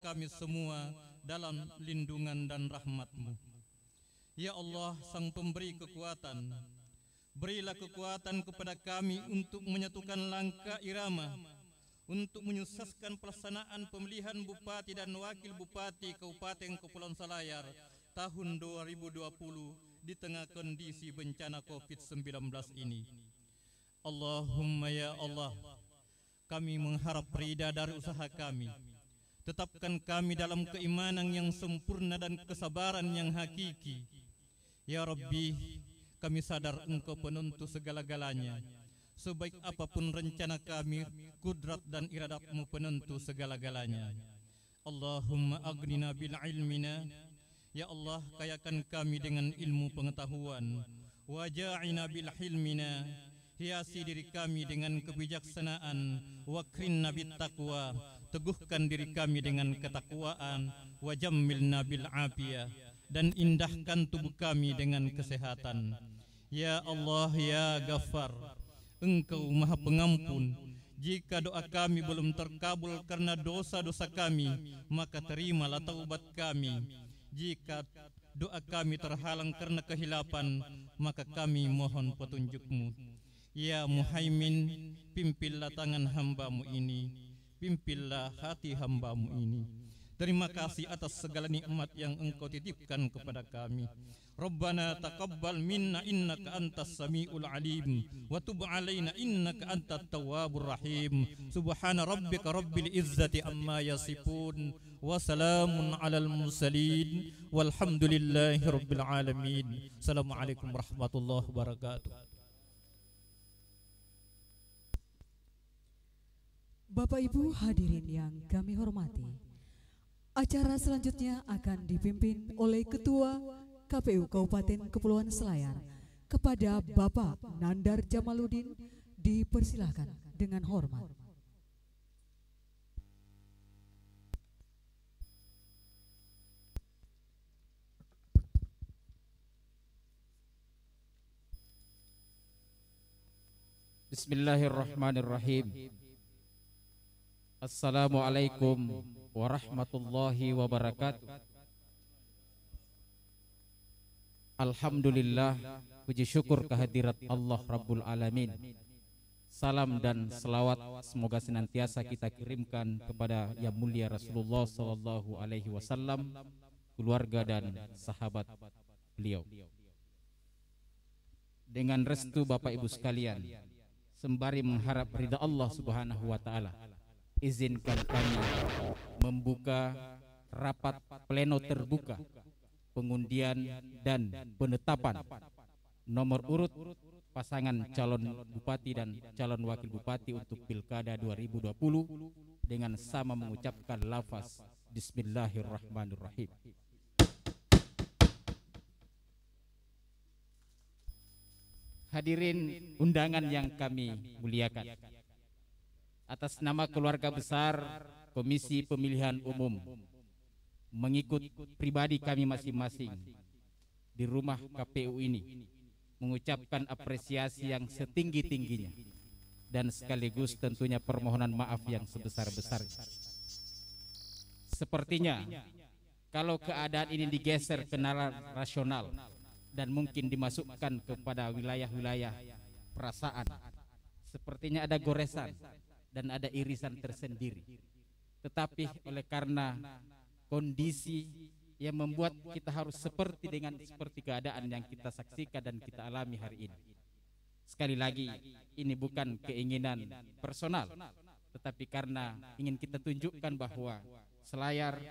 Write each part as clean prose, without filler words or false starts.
kami semua dalam lindungan dan rahmat-Mu. Ya Allah, Sang Pemberi kekuatan, berilah kekuatan kepada kami untuk menyatukan langkah irama, untuk menyukseskan pelaksanaan pemilihan Bupati dan Wakil Bupati Kabupaten Kepulauan Selayar tahun 2020 di tengah kondisi bencana COVID-19 ini. Allahumma ya Allah, kami mengharap ridha dari usaha kami. Tetapkan kami dalam keimanan yang sempurna dan kesabaran yang hakiki. Ya Rabbi, kami sadar Engkau penentu segala-galanya. Sebaik apapun rencana kami, kudrat dan iradat-Mu penentu segala-galanya. Allahumma aghnina bil ilmina. Ya Allah, kayakan kami dengan ilmu pengetahuan. Waja'ina bil hilmina. Hiasi diri kami dengan kebijaksanaan. Wakrinna bit taqwa. Teguhkan diri kami dengan ketakwaan. Wajammilna bil afiyah. Dan indahkan tubuh kami dengan kesehatan. Ya Allah, ya Ghaffar, Engkau Maha Pengampun. Jika doa kami belum terkabul karena dosa-dosa kami, maka terimalah taubat kami. Jika doa kami terhalang karena kehilapan, maka kami mohon petunjuk-Mu. Ya Muhaimin, pimpinlah tangan hamba-Mu ini, pimpinlah hati hamba-Mu ini. Terima kasih atas segala nikmat yang Engkau titipkan kepada kami. Rabbana taqabbal minna innaka antas samiul alim wa tub alaina innaka antat tawwabur rahim. Subhana rabbika rabbil izzati amma yasifun wa salamun alal mursalin walhamdulillahi rabbil alamin. Assalamualaikum warahmatullahi wabarakatuh. Bapak Ibu hadirin yang kami hormati, acara selanjutnya akan dipimpin oleh Ketua KPU Kabupaten Kepulauan Selayar. Kepada Bapak Nandar Jamaluddin dipersilahkan dengan hormat. Bismillahirrahmanirrahim. Assalamualaikum warahmatullahi wabarakatuh. Alhamdulillah, puji syukur kehadirat Allah Rabbul Alamin. Salam dan selawat semoga senantiasa kita kirimkan kepada Yang Mulia Rasulullah Sallallahu Alaihi Wasallam, keluarga dan sahabat beliau. Dengan restu Bapak Ibu sekalian, sembari mengharap ridha Allah Subhanahu Wa Taala, izinkan kami membuka rapat pleno terbuka pengundian dan penetapan nomor urut pasangan calon bupati dan calon wakil bupati untuk Pilkada 2020 dengan sama mengucapkan lafaz Bismillahirrahmanirrahim. Hadirin undangan yang kami muliakan, atas nama keluarga besar Komisi Pemilihan Umum, mengikut pribadi kami masing-masing di rumah KPU ini, mengucapkan apresiasi yang setinggi-tingginya dan sekaligus tentunya permohonan maaf yang sebesar-besarnya. Sepertinya kalau keadaan ini digeser ke nalar rasional dan mungkin dimasukkan kepada wilayah-wilayah perasaan, sepertinya ada goresan dan ada irisan tersendiri. Tetapi oleh karena kondisi yang membuat kita harus seperti keadaan yang kita saksikan dan kita alami hari ini. Sekali lagi, ini bukan keinginan personal, tetapi karena ingin kita tunjukkan bahwa Selayar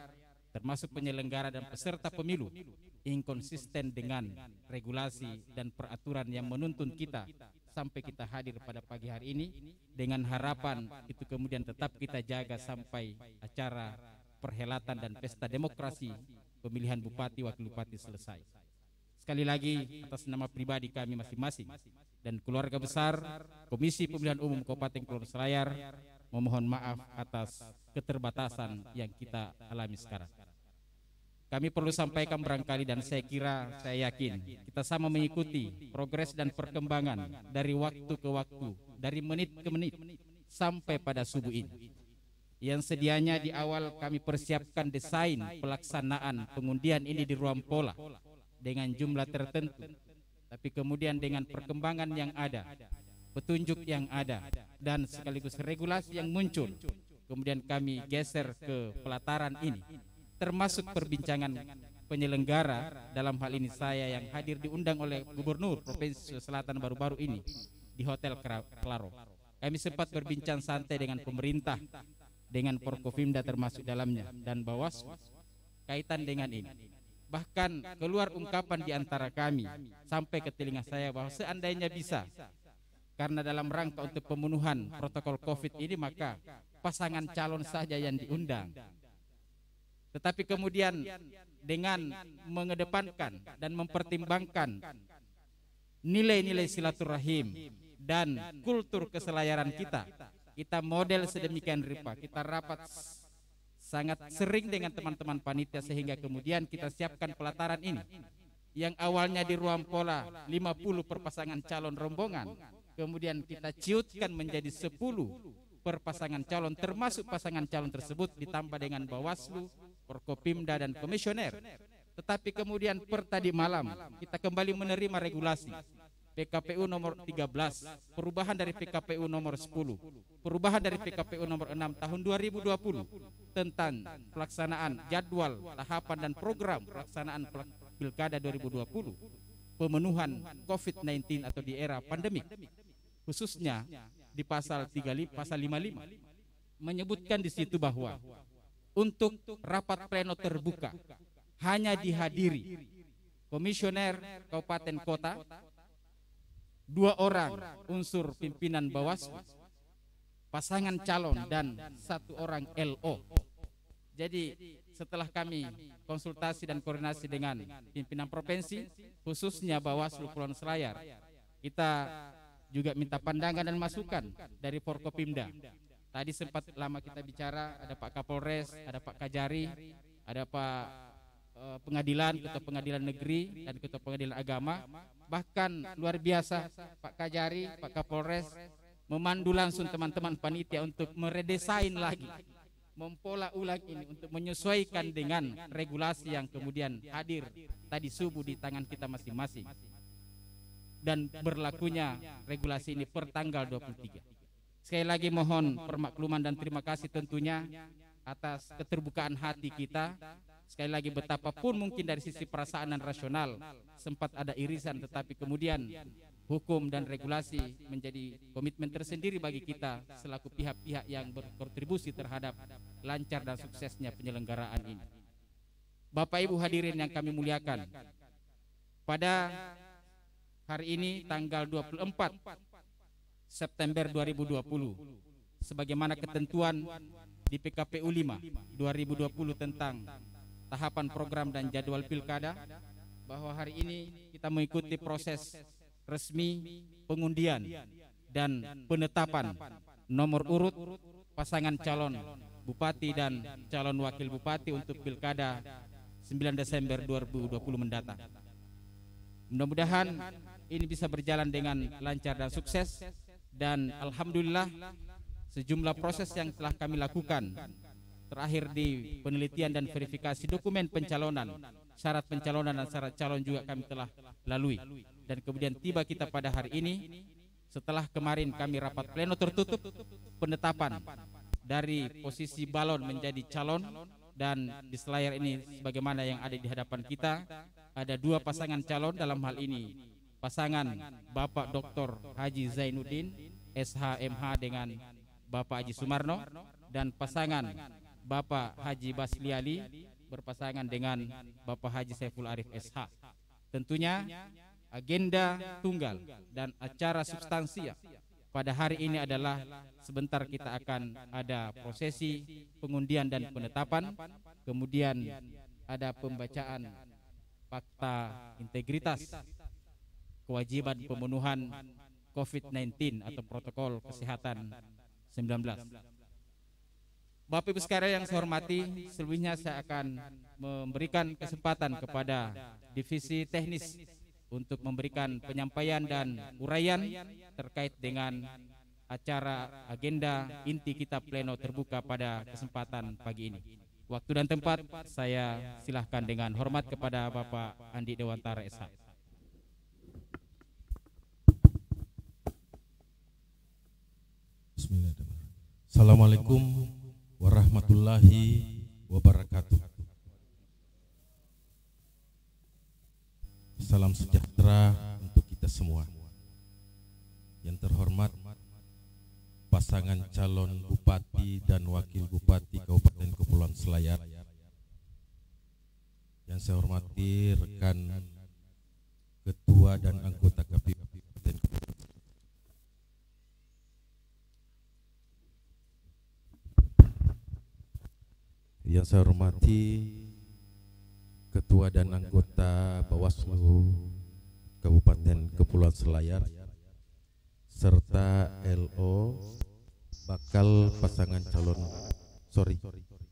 termasuk penyelenggara dan peserta pemilu inkonsisten dengan regulasi dan peraturan yang menuntun kita sampai kita hadir pada pagi hari ini, dengan harapan itu kemudian tetap kita jaga sampai acara perhelatan dan pesta demokrasi pemilihan bupati wakil bupati selesai. Sekali lagi atas nama pribadi kami masing-masing dan keluarga besar Komisi Pemilihan Umum Kabupaten Kepulauan Selayar memohon maaf atas keterbatasan yang kita alami sekarang. Kami perlu sampaikan barangkali dan saya yakin kita sama mengikuti progres dan perkembangan dari waktu ke waktu, dari menit ke menit sampai pada subuh ini, yang sedianya di awal kami persiapkan desain pelaksanaan pengundian ini di ruang pola dengan jumlah tertentu, tapi kemudian dengan perkembangan yang ada, petunjuk yang ada, dan sekaligus regulasi yang muncul, kemudian kami geser ke pelataran ini, termasuk perbincangan penyelenggara. Dalam hal ini saya yang hadir diundang oleh Gubernur Provinsi Sulawesi Selatan baru-baru ini di Hotel Claro. Kami sempat berbincang santai dengan pemerintah, dengan Forkopimda termasuk dalamnya, dan Bawaslu kaitan dengan ini. Bahkan keluar ungkapan di antara kami sampai ke telinga saya bahwa seandainya bisa, karena dalam rangka untuk pemenuhan protokol COVID ini, maka pasangan calon saja yang diundang. Tetapi kemudian dengan mengedepankan dan mempertimbangkan nilai-nilai silaturahim dan kultur keselayaran kita model sedemikian rupa. Kita rapat sangat sering dengan teman-teman panitia sehingga kemudian kita siapkan pelataran ini yang awalnya di ruang pola 50 per pasangan calon rombongan, kemudian kita ciutkan menjadi 10 per pasangan calon, termasuk pasangan calon tersebut ditambah dengan Bawaslu, Forkopimda, dan komisioner. Tetapi kemudian per tadi malam kita kembali menerima regulasi PKPU nomor 13, perubahan dari PKPU nomor 10, perubahan dari PKPU nomor 6 tahun 2020 tentang pelaksanaan jadwal, tahapan, dan program pelaksanaan Pilkada 2020, pemenuhan COVID-19 atau di era pandemik, khususnya di pasal 55 menyebutkan di situ bahwa untuk rapat pleno terbuka hanya dihadiri komisioner kabupaten kota, 2 orang unsur pimpinan Bawaslu, pasangan calon, dan 1 orang LO. Jadi setelah kami konsultasi dan koordinasi dengan pimpinan provinsi, khususnya Bawaslu Kepulauan Selayar, kita juga minta pandangan dan masukan dari Forkopimda. Tadi sempat lama kita bicara, ada Pak Kapolres, ada Pak Kajari, ada Pak Pengadilan, Ketua Pengadilan Negeri, dan Ketua Pengadilan Agama. Bahkan luar biasa Pak Kajari, Pak Kapolres memandu langsung teman-teman panitia untuk meredesain lagi, mempola ulang ini untuk menyesuaikan dengan regulasi yang kemudian hadir tadi subuh di tangan kita masing-masing, dan berlakunya regulasi ini per tanggal 23. Sekali lagi mohon permakluman dan terima kasih tentunya atas keterbukaan hati kita. Sekali lagi betapapun mungkin dari sisi perasaan dan rasional sempat ada irisan, tetapi kemudian hukum dan regulasi menjadi komitmen tersendiri bagi kita selaku pihak-pihak yang berkontribusi terhadap lancar dan suksesnya penyelenggaraan ini. Bapak Ibu hadirin yang kami muliakan, pada hari ini tanggal 24 September 2020, sebagaimana ketentuan di PKPU 5 2020 tentang tahapan program dan jadwal pilkada, bahwa hari ini kita mengikuti proses resmi pengundian dan penetapan nomor urut pasangan calon bupati dan calon wakil bupati untuk pilkada 9 Desember 2020 mendatang. Mudah-mudahan ini bisa berjalan dengan lancar dan sukses, dan alhamdulillah sejumlah proses yang telah kami lakukan terakhir di penelitian dan verifikasi dokumen pencalonan, syarat pencalonan dan syarat calon juga kami telah lalui, dan kemudian tiba kita pada hari ini setelah kemarin kami rapat pleno tertutup penetapan dari posisi balon menjadi calon. Dan di selayar ini sebagaimana yang ada di hadapan kita ada 2 pasangan calon, dalam hal ini pasangan Bapak Dr. Haji Zainuddin SHMH dengan Bapak Haji Sumarno, dan pasangan Bapak Haji Basliali berpasangan dengan Bapak Haji Saiful Arif SH. Tentunya agenda tunggal dan acara substansial pada hari ini adalah sebentar kita akan ada prosesi pengundian dan penetapan, kemudian ada pembacaan fakta integritas kewajiban pemenuhan COVID-19 atau protokol kesehatan 19. Bapak Ibu sekalian yang saya hormati, selebihnya saya akan memberikan kesempatan kepada divisi teknis untuk memberikan penyampaian dan uraian terkait dengan acara agenda inti kita pleno terbuka pada kesempatan pagi ini. Waktu dan tempat saya silahkan dengan hormat kepada Bapak Andi Dewantara SH. Bismillahirrahmanirrahim. Assalamualaikum warahmatullahi wabarakatuh. Salam sejahtera untuk kita semua. Yang terhormat pasangan calon bupati dan wakil bupati Kabupaten Kepulauan Selayar. Yang saya hormati rekan ketua dan anggota KPU Kabupaten Kepulauan Selayar. Yang saya hormati ketua dan anggota Bawaslu Kabupaten Kepulauan Selayar serta LO bakal pasangan calon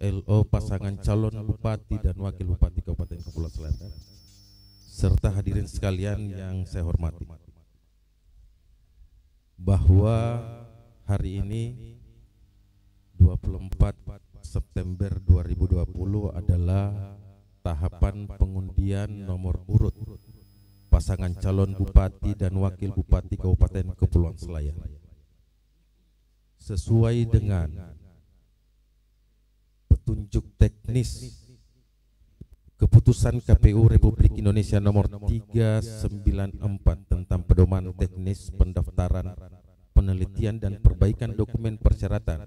LO pasangan calon bupati dan wakil bupati Kabupaten Kepulauan Selayar serta hadirin sekalian yang saya hormati, bahwa hari ini 24 September 2020 adalah tahapan pengundian nomor urut pasangan calon bupati dan wakil bupati Kabupaten Kepulauan Selayar. Sesuai dengan petunjuk teknis Keputusan KPU Republik Indonesia nomor 394 tentang pedoman teknis pendaftaran, penelitian dan perbaikan dokumen persyaratan,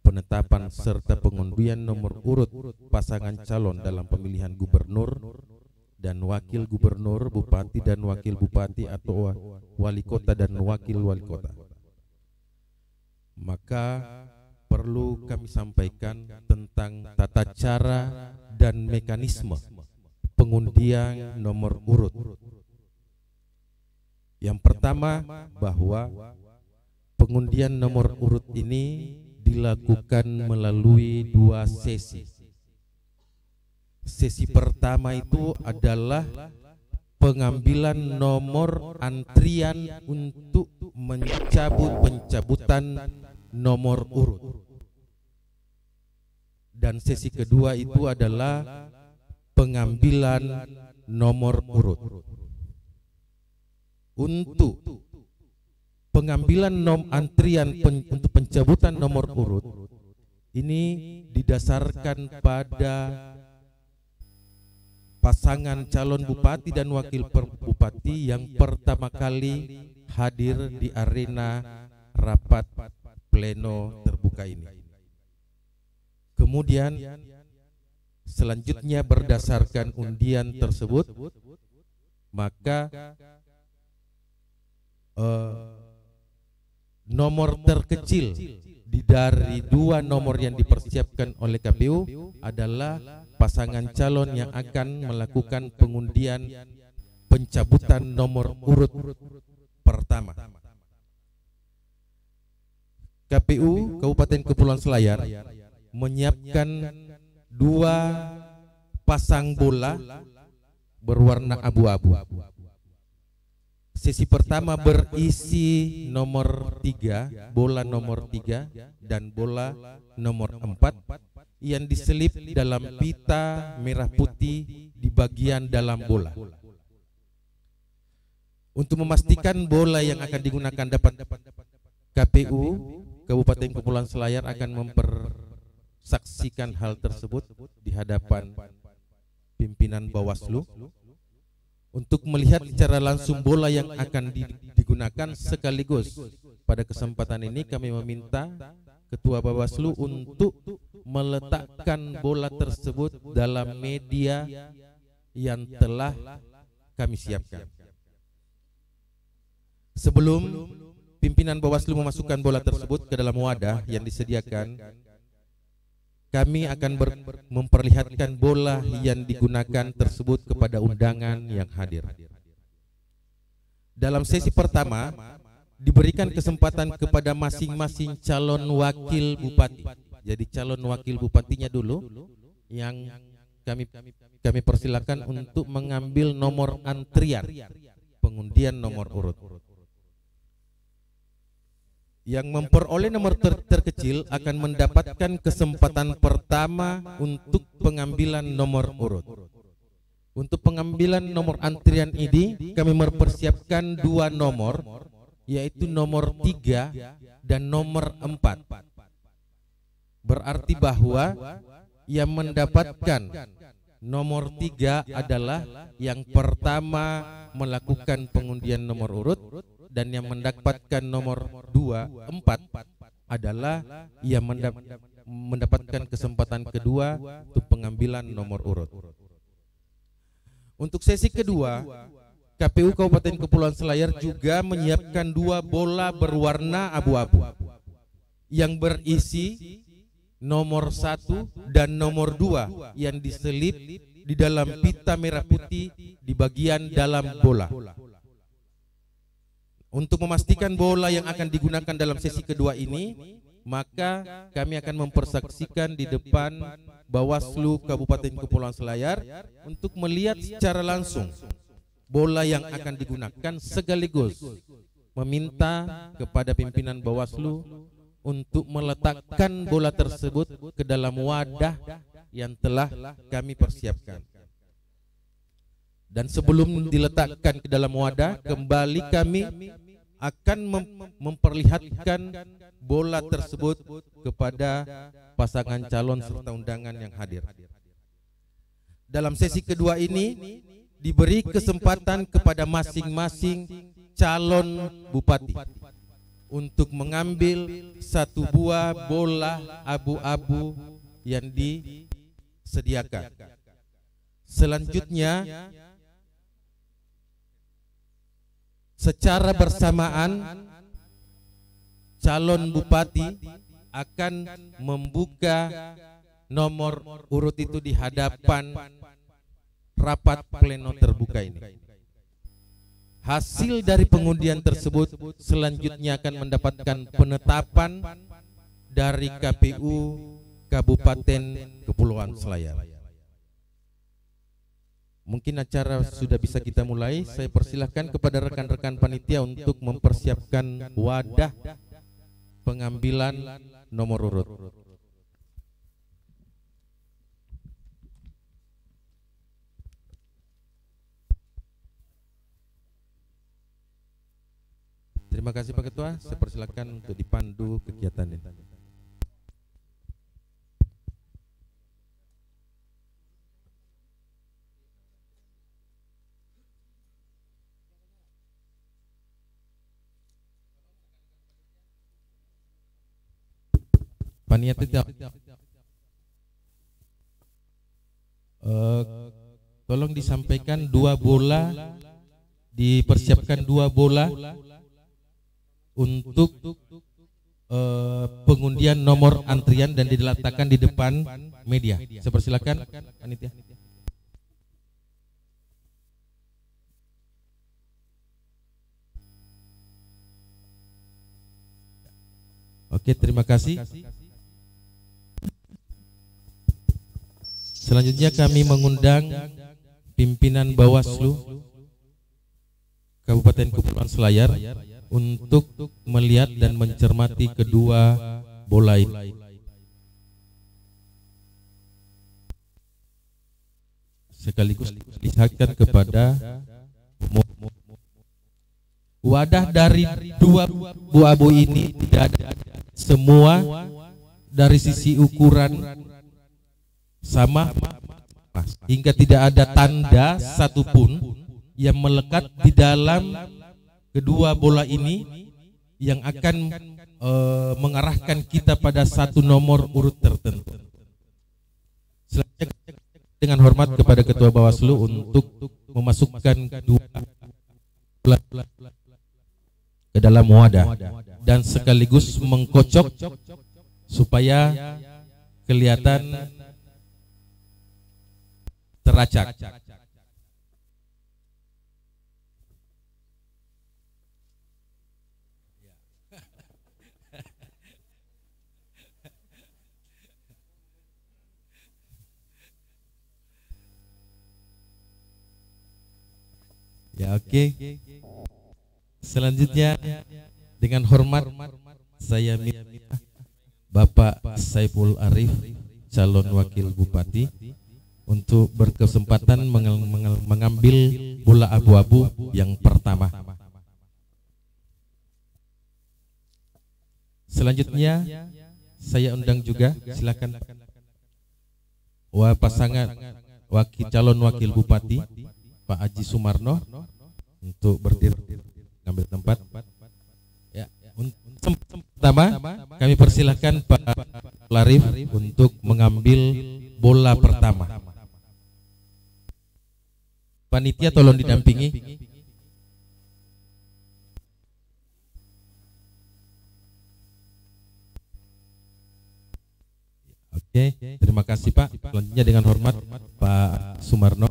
penetapan serta pengundian nomor urut pasangan calon dalam pemilihan gubernur dan wakil gubernur, bupati dan wakil bupati atau wali kota dan wakil wali kota. Maka perlu kami sampaikan tentang tata cara dan mekanisme pengundian nomor urut. Yang pertama, bahwa pengundian nomor urut ini dilakukan melalui 2 sesi. Sesi pertama itu adalah pengambilan nomor antrian untuk pencabutan nomor urut. Dan sesi kedua itu adalah pengambilan nomor urut. Untuk pengambilan antrian untuk pencabutan nomor urut ini didasarkan pada pasangan calon bupati dan wakil bupati yang pertama kali hadir di arena rapat pleno terbuka ini. Kemudian selanjutnya berdasarkan undian tersebut, maka nomor terkecil dari 2 nomor yang dipersiapkan oleh KPU adalah pasangan calon yang akan melakukan pengundian pencabutan nomor urut pertama. KPU Kabupaten Kepulauan Selayar menyiapkan 2 pasang bola berwarna abu-abu. Sesi pertama berisi nomor 3, bola nomor 3 dan bola nomor 4 yang diselip dalam pita merah putih di bagian dalam bola. Untuk memastikan bola yang akan digunakan dapat, KPU Kabupaten Kepulauan Selayar akan mempersaksikan hal tersebut di hadapan pimpinan Bawaslu untuk melihat secara langsung bola yang akan digunakan. Sekaligus pada kesempatan ini kami meminta Ketua Bawaslu untuk meletakkan bola tersebut dalam media yang telah kami siapkan. Sebelum pimpinan Bawaslu memasukkan bola tersebut ke dalam wadah yang disediakan, kami akan memperlihatkan bola yang digunakan tersebut kepada undangan yang hadir. Dalam sesi pertama diberikan kesempatan kepada masing-masing calon wakil bupati. Jadi calon wakil bupatinya dulu yang kami persilakan untuk mengambil nomor antrian pengundian nomor urut. Yang memperoleh nomor terkecil akan mendapatkan kesempatan pertama untuk pengambilan nomor urut. Untuk pengambilan nomor antrian ini kami mempersiapkan 2 nomor, yaitu nomor 3 dan nomor 4. Berarti bahwa yang mendapatkan nomor 3 adalah yang pertama melakukan pengundian nomor urut, dan yang mendapatkan nomor 4 adalah yang mendapatkan kesempatan kedua untuk pengambilan nomor urut. Untuk sesi kedua, KPU Kabupaten Kepulauan Selayar juga menyiapkan 2 bola berwarna abu-abu yang berisi nomor 1 dan nomor 2 yang diselip di dalam pita merah putih di bagian dalam bola. Untuk memastikan bola yang akan digunakan dalam sesi kedua ini, maka kami akan mempersaksikan di depan Bawaslu Kabupaten Kepulauan Selayar untuk melihat secara langsung bola yang akan digunakan, sekaligus meminta kepada pimpinan Bawaslu untuk meletakkan bola tersebut ke dalam wadah yang telah kami persiapkan. Dan sebelum diletakkan ke dalam wadah, kembali kami akan memperlihatkan bola tersebut kepada pasangan calon serta undangan yang hadir. Dalam sesi kedua ini diberi kesempatan kepada masing-masing calon bupati untuk mengambil 1 buah bola abu-abu yang disediakan. Selanjutnya, secara bersamaan calon bupati akan membuka nomor urut itu di hadapan rapat pleno terbuka ini. Hasil dari pengundian tersebut selanjutnya akan mendapatkan penetapan dari KPU Kabupaten Kepulauan Selayar. Mungkin acara sudah bisa kita mulai. Saya persilahkan kepada rekan-rekan panitia untuk mempersiapkan wadah pengambilan nomor urut. Terima kasih Pak Ketua. Saya persilahkan untuk dipandu kegiatan ini. Panitia tolong disampaikan 2 bola, dipersiapkan 2 bola untuk pengundian nomor antrian dan diletakkan di depan media. Saya persilakan panitia. Oke, terima kasih. Selanjutnya kami mengundang pimpinan Bawaslu Kabupaten Kepulauan Selayar untuk melihat dan mencermati kedua bola ini. Sekaligus dilihatkan kepada wadah dari 2 buah abu ini tidak ada semua dari sisi ukuran sama, hingga tidak ada tanda satupun yang melekat di dalam kedua bola ini yang akan mengarahkan kita pada 1 nomor urut tertentu. Selanjutnya dengan hormat kepada Ketua Bawaslu untuk memasukkan 2 bola ke dalam wadah dan sekaligus mengkocok supaya kelihatan teracak. Ya, oke. Selanjutnya dengan hormat saya minta Bapak Saiful Arif, calon wakil bupati, untuk berkesempatan mengambil bola abu-abu yang pertama. Selanjutnya saya undang juga, silakan pasangan calon wakil bupati Pak Haji Sumarno untuk berdiri ambil tempat. Ya, pertama kami persilahkan Pak Larif untuk mengambil bola pertama. Panitia tolong didampingi. Oke, terima kasih Pak. Selanjutnya dengan hormat Pak Sumarno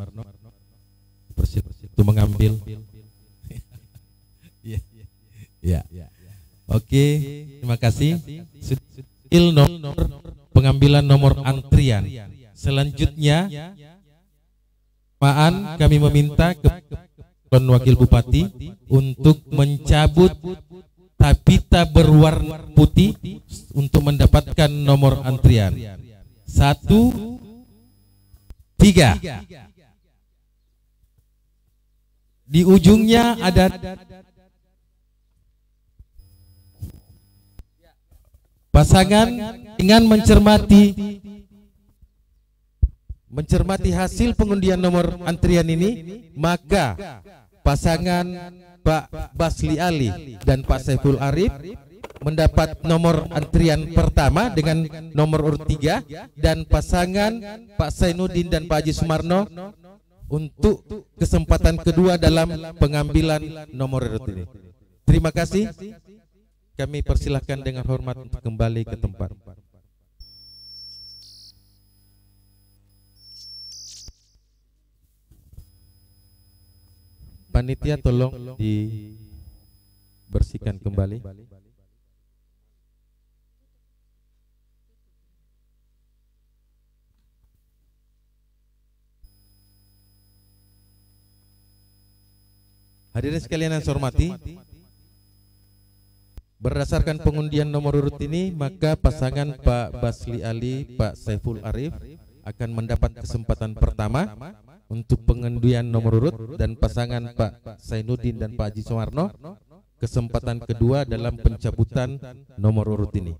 untuk mengambil. Ya. Oke, terima kasih. Nomor pengambilan nomor antrian. Selanjutnya, kami meminta ke wakil bupati untuk mencabut tapita berwarna putih untuk mendapatkan nomor antrian. 1, 3. Di ujungnya ada pasangan dengan mencermati hasil pengundian nomor antrian ini, maka pasangan Pak Basli Ali dan Pak Saiful Arif mendapat nomor antrian pertama dengan nomor urut 3, dan pasangan Pak Zainuddin dan Pak Haji Sumarno untuk kesempatan kedua dalam pengambilan nomor urut ini. Terima kasih. Kami persilahkan dengan hormat untuk kembali ke tempat. Panitia tolong dibersihkan kembali. Hadirin sekalian yang saya hormati, berdasarkan pengundian nomor urut ini, maka pasangan Pak Basli Ali, Pak Saiful Arif akan mendapat kesempatan pertama untuk pengundian nomor urut, dan pasangan Pak Zainuddin dan Pak Haji Sumarno kesempatan kedua dalam pencabutan nomor urut ini.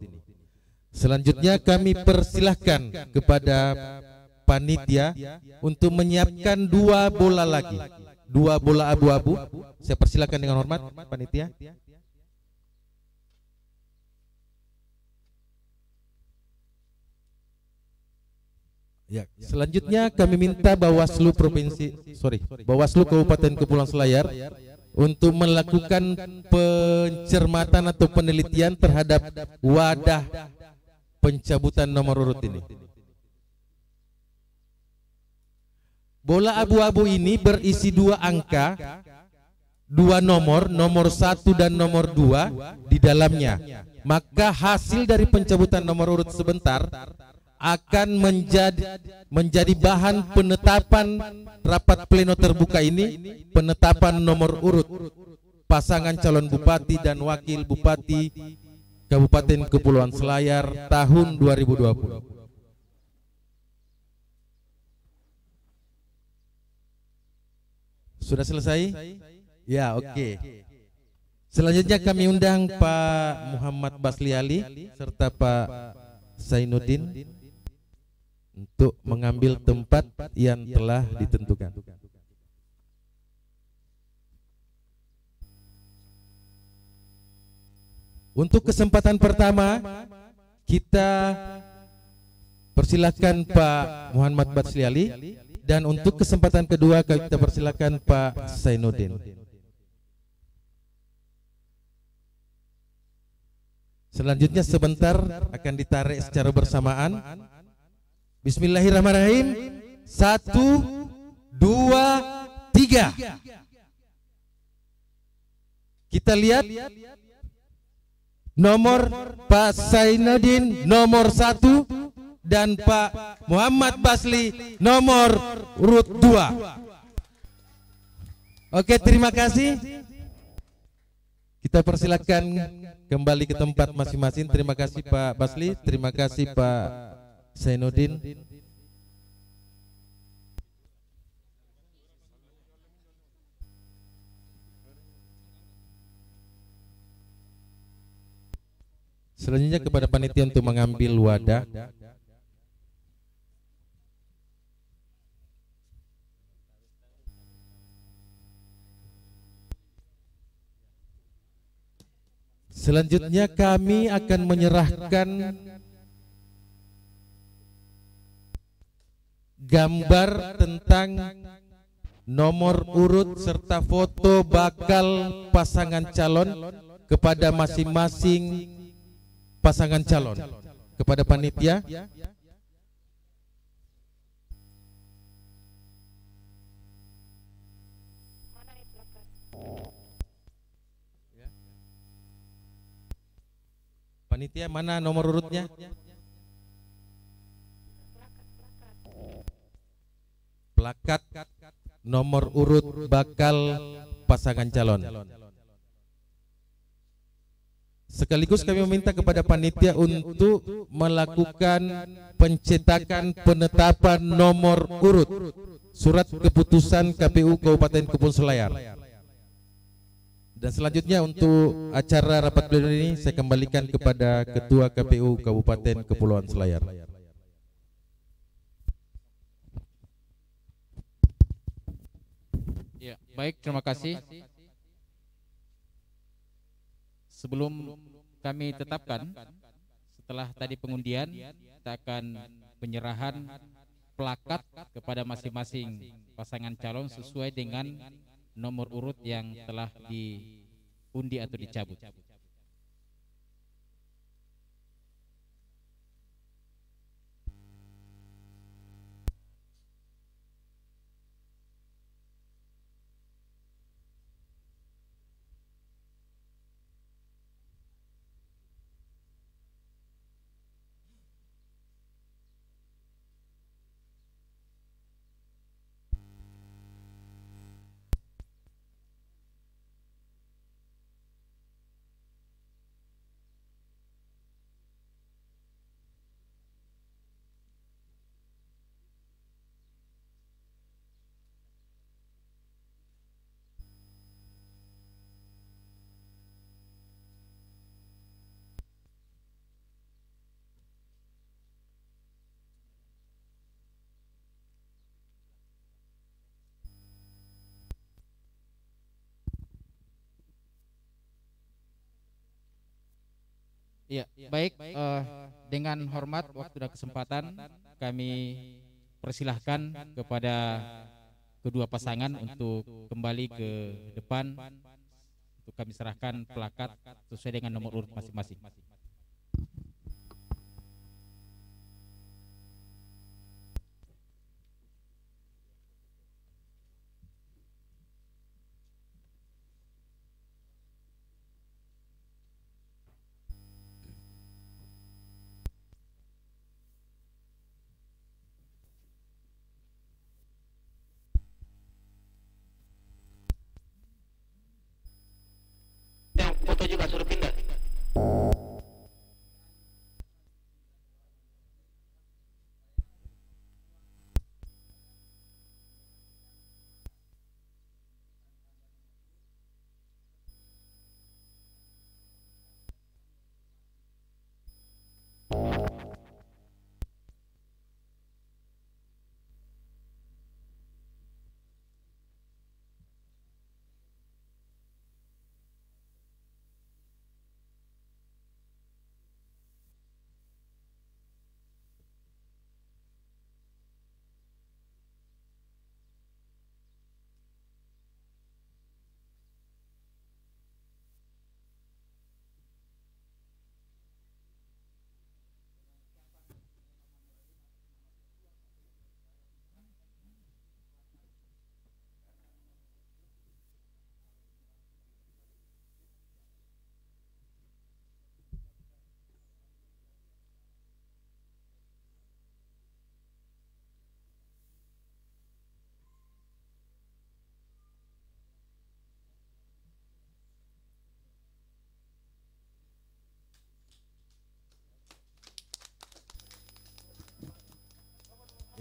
Selanjutnya kami persilahkan kepada panitia untuk menyiapkan 2 bola lagi, 2 bola abu-abu. Saya persilakan dengan hormat panitia. Ya, selanjutnya kami minta Bawaslu Bawaslu Kabupaten Kepulauan Selayar untuk melakukan pencermatan atau penelitian terhadap wadah pencabutan nomor urut ini. Bola abu-abu ini berisi 2 angka, 2 nomor, nomor 1 dan nomor 2 di dalamnya. Maka hasil dari pencabutan nomor urut sebentar akan menjadi bahan penetapan rapat pleno terbuka ini, penetapan nomor urut pasangan calon bupati dan wakil bupati Kabupaten Kepulauan Selayar tahun 2020. Sudah selesai? Ya, oke. Selanjutnya kami undang Pak Muhammad Basli Ali serta Pak Zainuddin untuk mengambil tempat yang telah ditentukan. Untuk kesempatan pertama, kita persilakan Pak Muhammad Basli Ali, dan untuk kesempatan kedua kita persilakan Pak Zainuddin. Selanjutnya sebentar akan ditarik secara bersamaan. Bismillahirrahmanirrahim. 1, 2, 3. Kita lihat nomor Pak Zainuddin nomor 1 dan Pak Muhammad Basli nomor urut 2. Oke, terima kasih. Kita persilakan kembali ke tempat masing-masing. Terima kasih Pak Basli, terima kasih Pak Zainuddin. Selanjutnya kepada panitia untuk mengambil wadah. Selanjutnya kami akan menyerahkan gambar tentang nomor urut serta foto bakal pasangan calon kepada masing-masing pasangan calon. Kepada panitia, panitia mana nomor urutnya? Plakat nomor urut bakal pasangan calon. Sekaligus kami meminta kepada panitia untuk melakukan pencetakan penetapan nomor urut surat keputusan KPU Kabupaten Kepulauan Selayar. Dan selanjutnya untuk acara rapat pleno ini saya kembalikan kepada Ketua KPU Kabupaten Kepulauan Selayar. Ya, baik, terima kasih. Sebelum kami tetapkan, setelah tadi pengundian, kita akan penyerahan plakat kepada masing-masing pasangan calon sesuai dengan nomor urut yang telah diundi atau dicabut. Ya, baik. Dengan hormat, waktu dan kesempatan, kami persilahkan kepada kedua pasangan untuk kembali ke depan untuk kami serahkan plakat sesuai dengan nomor urut masing-masing. Yang foto juga suruh pindah.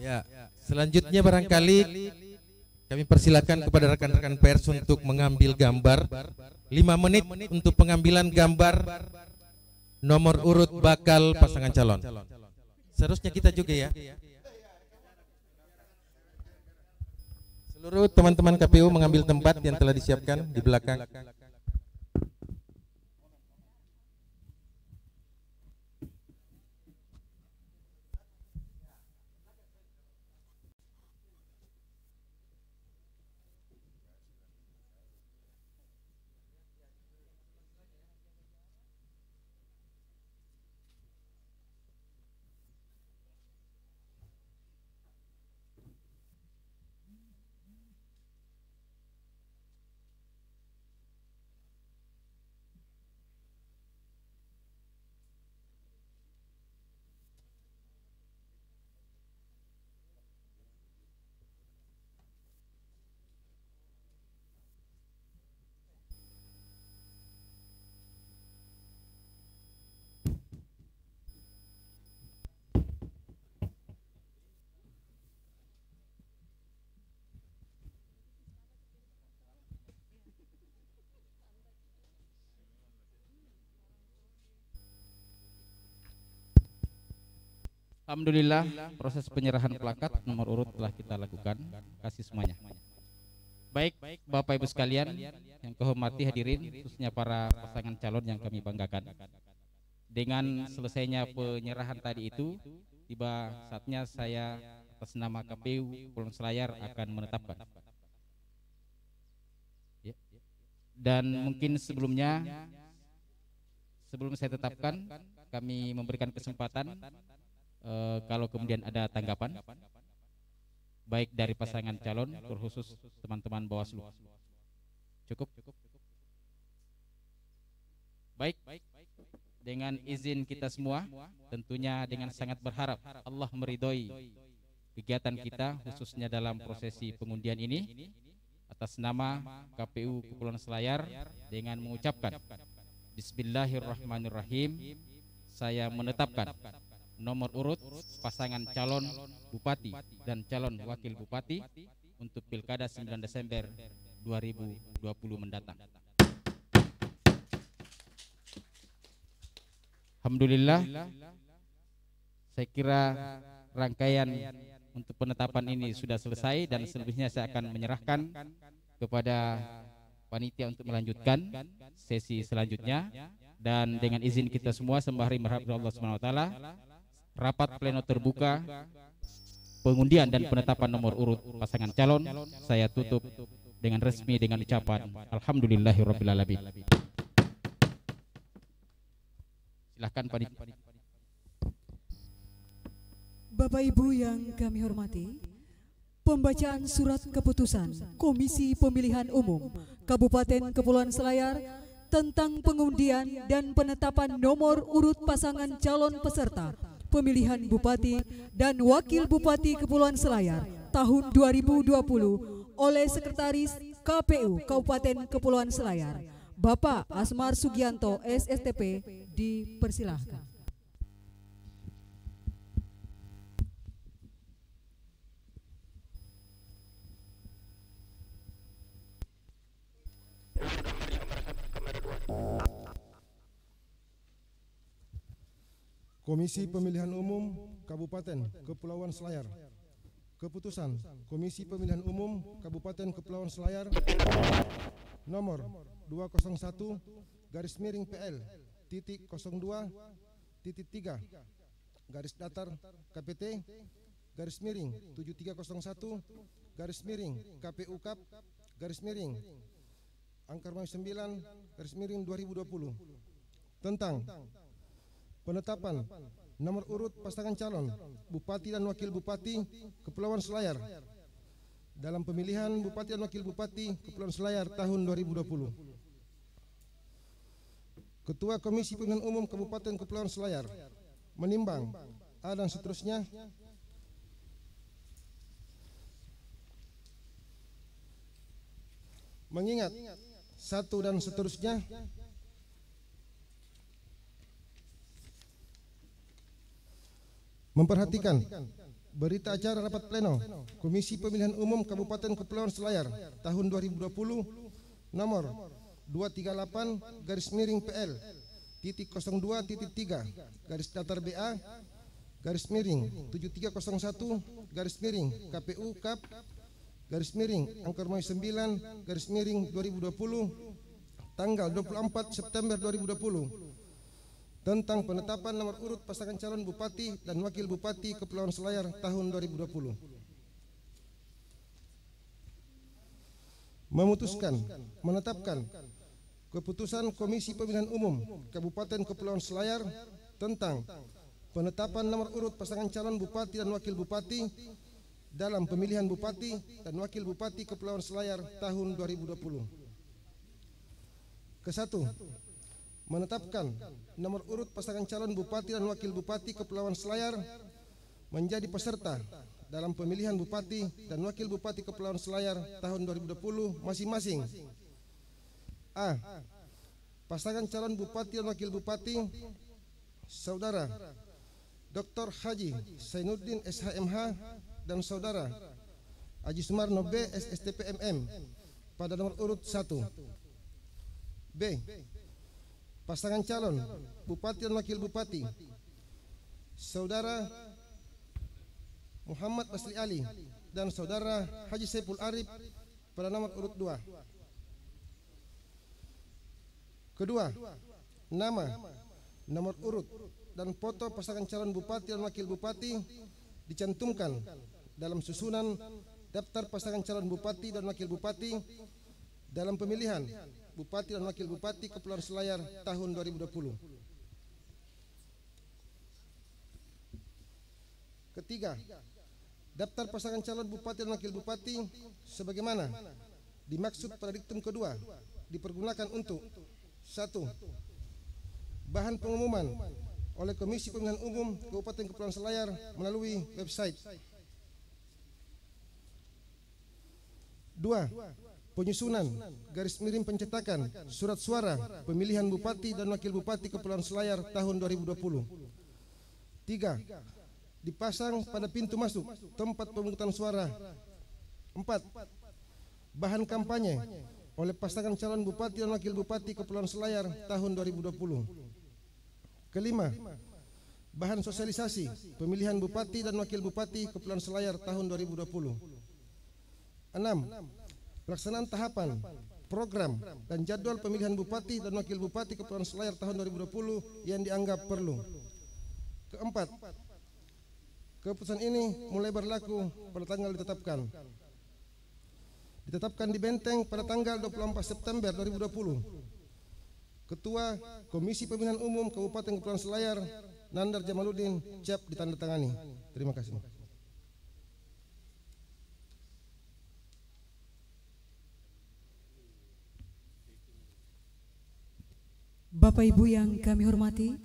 Ya, selanjutnya barangkali kami persilakan kepada rekan-rekan pers untuk mengambil gambar. 5 menit untuk pengambilan gambar nomor urut bakal pasangan calon. Seharusnya kita juga ya. Seluruh teman-teman KPU mengambil tempat yang telah disiapkan di belakang. Alhamdulillah, proses penyerahan plakat nomor urut telah kita lakukan. Kasih semuanya. Baik, Bapak Ibu sekalian yang kehormati hadirin, khususnya para pasangan calon yang kami banggakan. Dengan selesainya penyerahan tadi itu, tiba saatnya saya atas nama KPU Kepulauan Selayar akan menetapkan. Dan mungkin sebelum saya tetapkan, kami memberikan kesempatan kalau kemudian ada tanggapan, baik dari pasangan calon, terkhusus teman-teman Bawaslu. Cukup. Baik, dengan izin kita semua, tentunya dengan sangat berharap Allah meridhoi kegiatan kita, khususnya dalam prosesi pengundian ini. Atas nama KPU Kepulauan Selayar, dengan mengucapkan Bismillahirrahmanirrahim, saya menetapkan nomor urut pasangan calon bupati dan calon wakil bupati untuk Pilkada 9 Desember 2020 mendatang. Alhamdulillah, saya kira rangkaian untuk penetapan ini sudah selesai, dan selebihnya saya akan menyerahkan kepada panitia untuk melanjutkan sesi selanjutnya. Dan dengan izin kita semua, sembari berharap Allah Subhanahu wa taala, rapat pleno terbuka pengundian dan penetapan nomor urut pasangan calon saya tutup dengan resmi dengan ucapan alhamdulillahirabbil alamin. Silakan panitia. Bapak Ibu yang kami hormati, pembacaan surat keputusan Komisi Pemilihan Umum Kabupaten Kepulauan Selayar tentang pengundian dan penetapan nomor urut pasangan calon peserta pemilihan Bupati dan Wakil Bupati Kepulauan Selayar tahun 2020 oleh Sekretaris KPU Kabupaten Kepulauan Selayar, Bapak Asmar Sugianto SSTP, dipersilahkan. Komisi Pemilihan Umum Kabupaten Kepulauan Selayar. Keputusan Komisi Pemilihan Umum Kabupaten Kepulauan Selayar nomor 201/PL.02.3 garis datar KPT garis miring 7301 KPU Kap garis miring angka 9 garis miring 2020 tentang penetapan nomor urut pasangan calon Bupati dan Wakil Bupati Kepulauan Selayar dalam pemilihan Bupati dan Wakil Bupati Kepulauan Selayar tahun 2020. Ketua Komisi Pemilihan Umum Kabupaten Kepulauan Selayar menimbang A dan seterusnya mengingat satu dan seterusnya memperhatikan Berita acara rapat pleno Komisi Pemilihan Umum Kabupaten Kepulauan Selayar tahun 2020 nomor 238/PL titik 02.3 garis datar BA garis miring 7301 garis miring KPU Kap garis miring angka 9 garis miring 2020 tanggal 24 September 2020 tentang penetapan nomor urut pasangan calon Bupati dan Wakil Bupati Kepulauan Selayar tahun 2020. Memutuskan, menetapkan keputusan Komisi Pemilihan Umum Kabupaten Kepulauan Selayar tentang penetapan nomor urut pasangan calon Bupati dan Wakil Bupati dalam pemilihan Bupati dan Wakil Bupati Kepulauan Selayar tahun 2020. Kesatu, menetapkan nomor urut pasangan calon Bupati dan Wakil Bupati Kepulauan Selayar menjadi peserta dalam pemilihan Bupati dan Wakil Bupati Kepulauan Selayar tahun 2020 masing-masing. A. Pasangan calon Bupati dan Wakil Bupati Saudara Dr. Haji Sainuddin SHMH dan Saudara Haji Sumarno B SSTP MM pada nomor urut 1. B. Pasangan calon Bupati dan Wakil Bupati Saudara Muhammad Basri Ali dan Saudara Haji Saiful Arif pada nomor urut 2. Kedua, nama, nomor urut dan foto pasangan calon Bupati dan Wakil Bupati dicantumkan dalam susunan daftar pasangan calon Bupati dan Wakil Bupati dalam pemilihan Bupati dan Wakil Bupati Kepulauan Selayar tahun 2020. Ketiga, daftar pasangan calon Bupati dan Wakil Bupati sebagaimana dimaksud pada diktum kedua dipergunakan untuk 1. Bahan pengumuman oleh Komisi Pemilihan Umum Kabupaten Kepulauan Selayar melalui website. 2. Penyusunan garis miring pencetakan surat suara pemilihan Bupati dan Wakil Bupati Kepulauan Selayar tahun 2020. 3. Dipasang pada pintu masuk tempat pemungutan suara. 4. Bahan kampanye oleh pasangan calon Bupati dan Wakil Bupati Kepulauan Selayar tahun 2020. Kelima, bahan sosialisasi pemilihan Bupati dan Wakil Bupati Kepulauan Selayar tahun 2020. 6. Pelaksanaan tahapan, program, dan jadwal pemilihan Bupati dan Wakil Bupati Kepulauan Selayar tahun 2020 yang dianggap perlu. Keempat, keputusan ini mulai berlaku pada tanggal ditetapkan. Ditetapkan di Benteng pada tanggal 24 September 2020. Ketua Komisi Pemilihan Umum Kabupaten Kepulauan Selayar, Nandar Jamaluddin, cap ditandatangani. Terima kasih. Bapak Ibu yang kami hormati,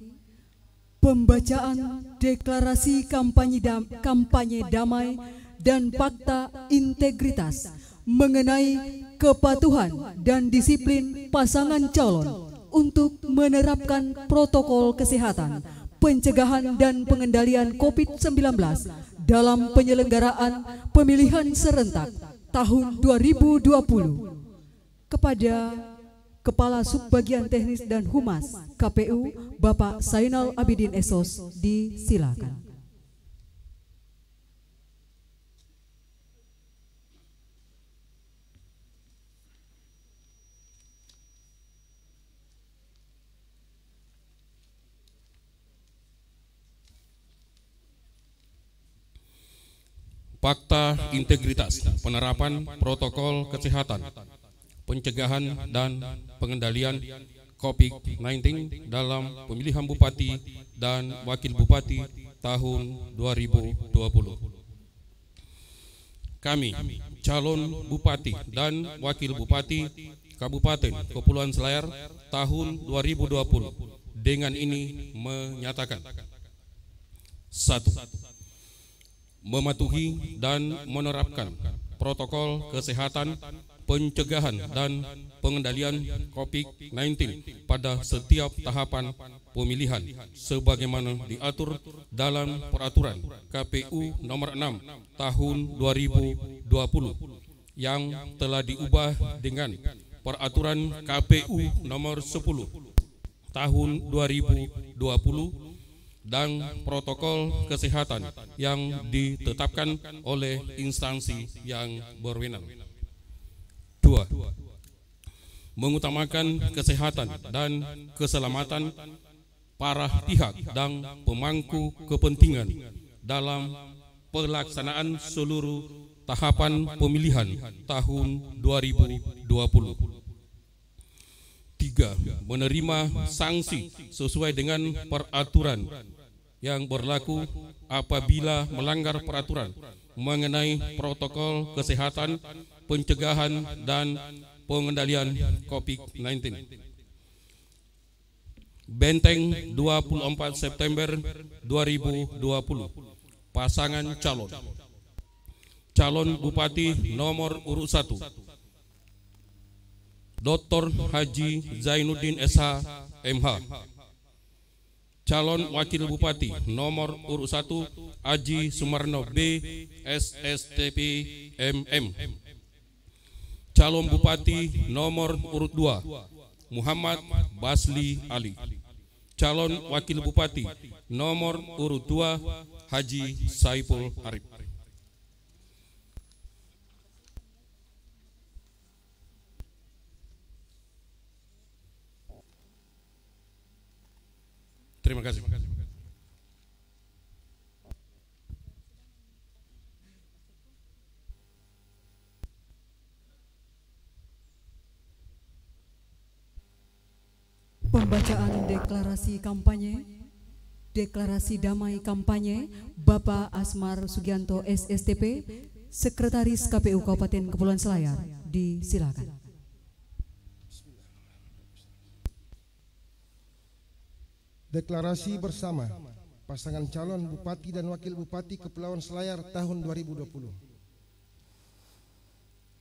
pembacaan deklarasi kampanye damai dan fakta integritas mengenai kepatuhan dan disiplin pasangan calon untuk menerapkan protokol kesehatan, pencegahan dan pengendalian COVID-19 dalam penyelenggaraan pemilihan serentak tahun 2020 kepada Kepala Subbagian Teknis dan Humas KPU Bapak Zainal Abidin Esos disilakan. Fakta integritas penerapan protokol kesehatan, pencegahan dan pengendalian COVID-19 dalam pemilihan Bupati dan Wakil Bupati tahun 2020. Kami, calon Bupati dan Wakil Bupati Kabupaten Kepulauan Selayar tahun 2020 dengan ini menyatakan: 1. Mematuhi dan menerapkan protokol kesehatan, pencegahan dan pengendalian COVID-19 pada setiap tahapan pemilihan sebagaimana diatur dalam peraturan KPU nomor 6 tahun 2020 yang telah diubah dengan peraturan KPU nomor 10 tahun 2020 dan protokol kesehatan yang ditetapkan oleh instansi yang berwenang. 2. Mengutamakan kesehatan dan keselamatan para pihak dan pemangku kepentingan dalam pelaksanaan seluruh tahapan pemilihan tahun 2020. 3. Menerima sanksi sesuai dengan peraturan yang berlaku apabila melanggar peraturan mengenai protokol kesehatan, pencegahan dan pengendalian COVID-19. Benteng 24 September 2020. Pasangan calon. Calon Bupati nomor urut 1 Dr. Haji Zainuddin SH MH. Calon Wakil Bupati nomor urut 1 Haji Sumarno B SSTP MM. Calon Bupati nomor urut 2 Muhammad Basli Ali. Calon Wakil Bupati nomor urut 2 Haji Saiful Arif. Terima kasih. Pembacaan deklarasi kampanye, deklarasi damai kampanye, Bapak Asmar Sugianto SSTP, Sekretaris KPU Kabupaten Kepulauan Selayar, disilakan. Deklarasi bersama pasangan calon Bupati dan Wakil Bupati Kepulauan Selayar tahun 2020.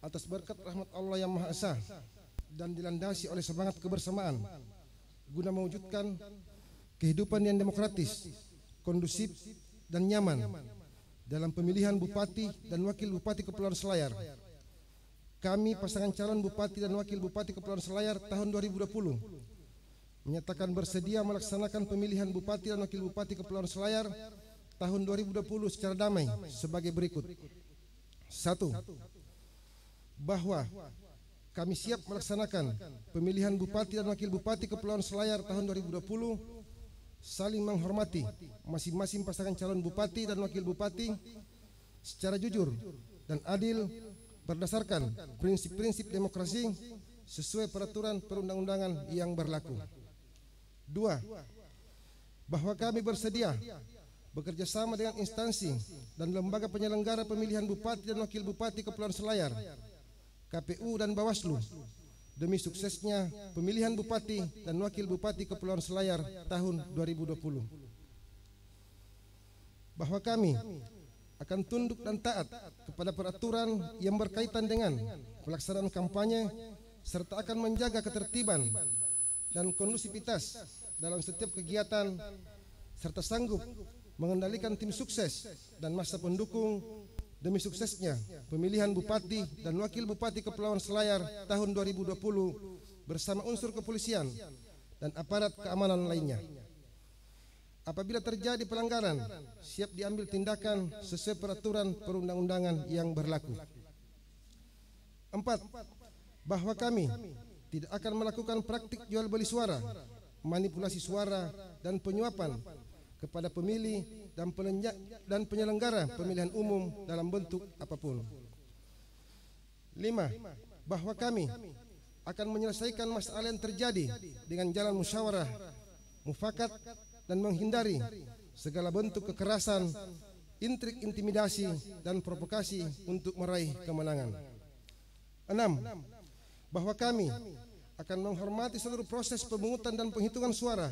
Atas berkat rahmat Allah yang Maha Esa dan dilandasi oleh semangat kebersamaan guna mewujudkan kehidupan yang demokratis, kondusif dan nyaman dalam pemilihan Bupati dan Wakil Bupati Kepulauan Selayar, kami pasangan calon Bupati dan Wakil Bupati Kepulauan Selayar tahun 2020 menyatakan bersedia melaksanakan pemilihan Bupati dan Wakil Bupati Kepulauan Selayar tahun 2020 secara damai sebagai berikut. 1. Bahwa kami siap melaksanakan pemilihan Bupati dan Wakil Bupati Kepulauan Selayar tahun 2020 saling menghormati masing-masing pasangan calon Bupati dan Wakil Bupati secara jujur dan adil berdasarkan prinsip-prinsip demokrasi sesuai peraturan perundang-undangan yang berlaku. 2. Bahwa kami bersedia bekerja sama dengan instansi dan lembaga penyelenggara pemilihan Bupati dan Wakil Bupati Kepulauan Selayar, KPU dan Bawaslu demi suksesnya pemilihan Bupati dan Wakil Bupati Kepulauan Selayar tahun 2020. Bahwa kami akan tunduk dan taat kepada peraturan yang berkaitan dengan pelaksanaan kampanye serta akan menjaga ketertiban dan kondusivitas dalam setiap kegiatan serta sanggup mengendalikan tim sukses dan masa pendukung demi suksesnya pemilihan Bupati dan Wakil Bupati Kepulauan Selayar tahun 2020 bersama unsur kepolisian dan aparat keamanan lainnya. Apabila terjadi pelanggaran, siap diambil tindakan sesuai peraturan perundang-undangan yang berlaku. 4. Bahwa kami tidak akan melakukan praktik jual beli suara, manipulasi suara dan penyuapan kepada pemilih dan penyelenggara pemilihan umum dalam bentuk apapun. 5. Bahwa kami akan menyelesaikan masalah yang terjadi dengan jalan musyawarah, mufakat dan menghindari segala bentuk kekerasan, intrik, intimidasi dan provokasi untuk meraih kemenangan. 6. Bahwa kami akan menghormati seluruh proses pemungutan dan penghitungan suara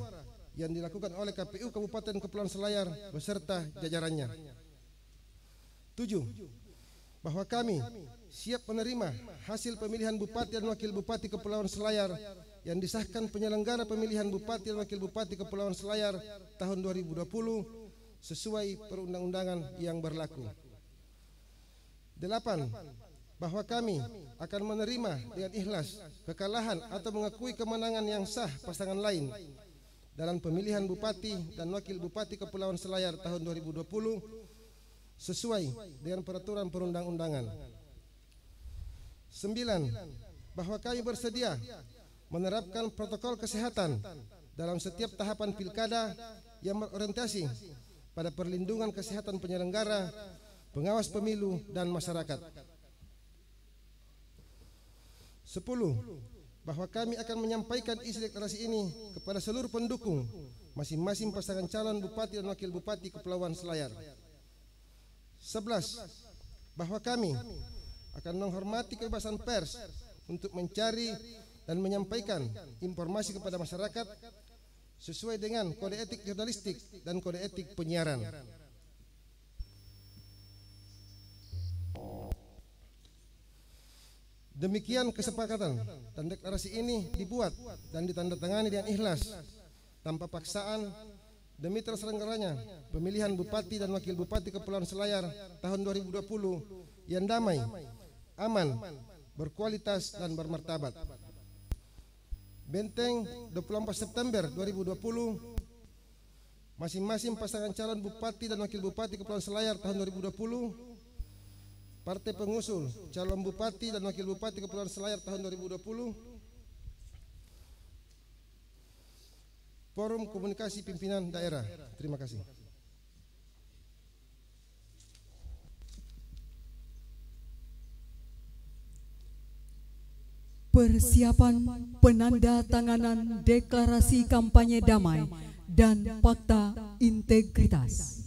yang dilakukan oleh KPU Kabupaten Kepulauan Selayar beserta jajarannya. 7. Bahwa kami siap menerima hasil pemilihan Bupati dan Wakil Bupati Kepulauan Selayar yang disahkan penyelenggara pemilihan Bupati dan Wakil Bupati Kepulauan Selayar tahun 2020 sesuai perundang-undangan yang berlaku. 8. Bahwa kami akan menerima dengan ikhlas kekalahan atau mengakui kemenangan yang sah pasangan lain dalam pemilihan Bupati dan Wakil Bupati Kepulauan Selayar tahun 2020 sesuai dengan peraturan perundang-undangan. 9. Bahwa kami bersedia menerapkan protokol kesehatan dalam setiap tahapan pilkada yang berorientasi pada perlindungan kesehatan penyelenggara, pengawas pemilu, dan masyarakat. 10. Bahwa kami akan menyampaikan isi deklarasi ini kepada seluruh pendukung masing-masing pasangan calon Bupati dan Wakil Bupati Kepulauan Selayar. 11. Bahwa kami akan menghormati kebebasan pers untuk mencari dan menyampaikan informasi kepada masyarakat sesuai dengan kode etik jurnalistik dan kode etik penyiaran. Demikian kesepakatan dan deklarasi ini dibuat dan ditandatangani dengan ikhlas tanpa paksaan demi terselenggaranya pemilihan Bupati dan Wakil Bupati Kepulauan Selayar tahun 2020 yang damai, aman, berkualitas, dan bermartabat. Benteng 24 September 2020, masing-masing pasangan calon Bupati dan Wakil Bupati Kepulauan Selayar tahun 2020, partai pengusul calon Bupati dan Wakil Bupati Kepulauan Selayar tahun 2020, Forum Komunikasi Pimpinan Daerah. Terima kasih. Persiapan penandatanganan deklarasi kampanye damai dan fakta integritas.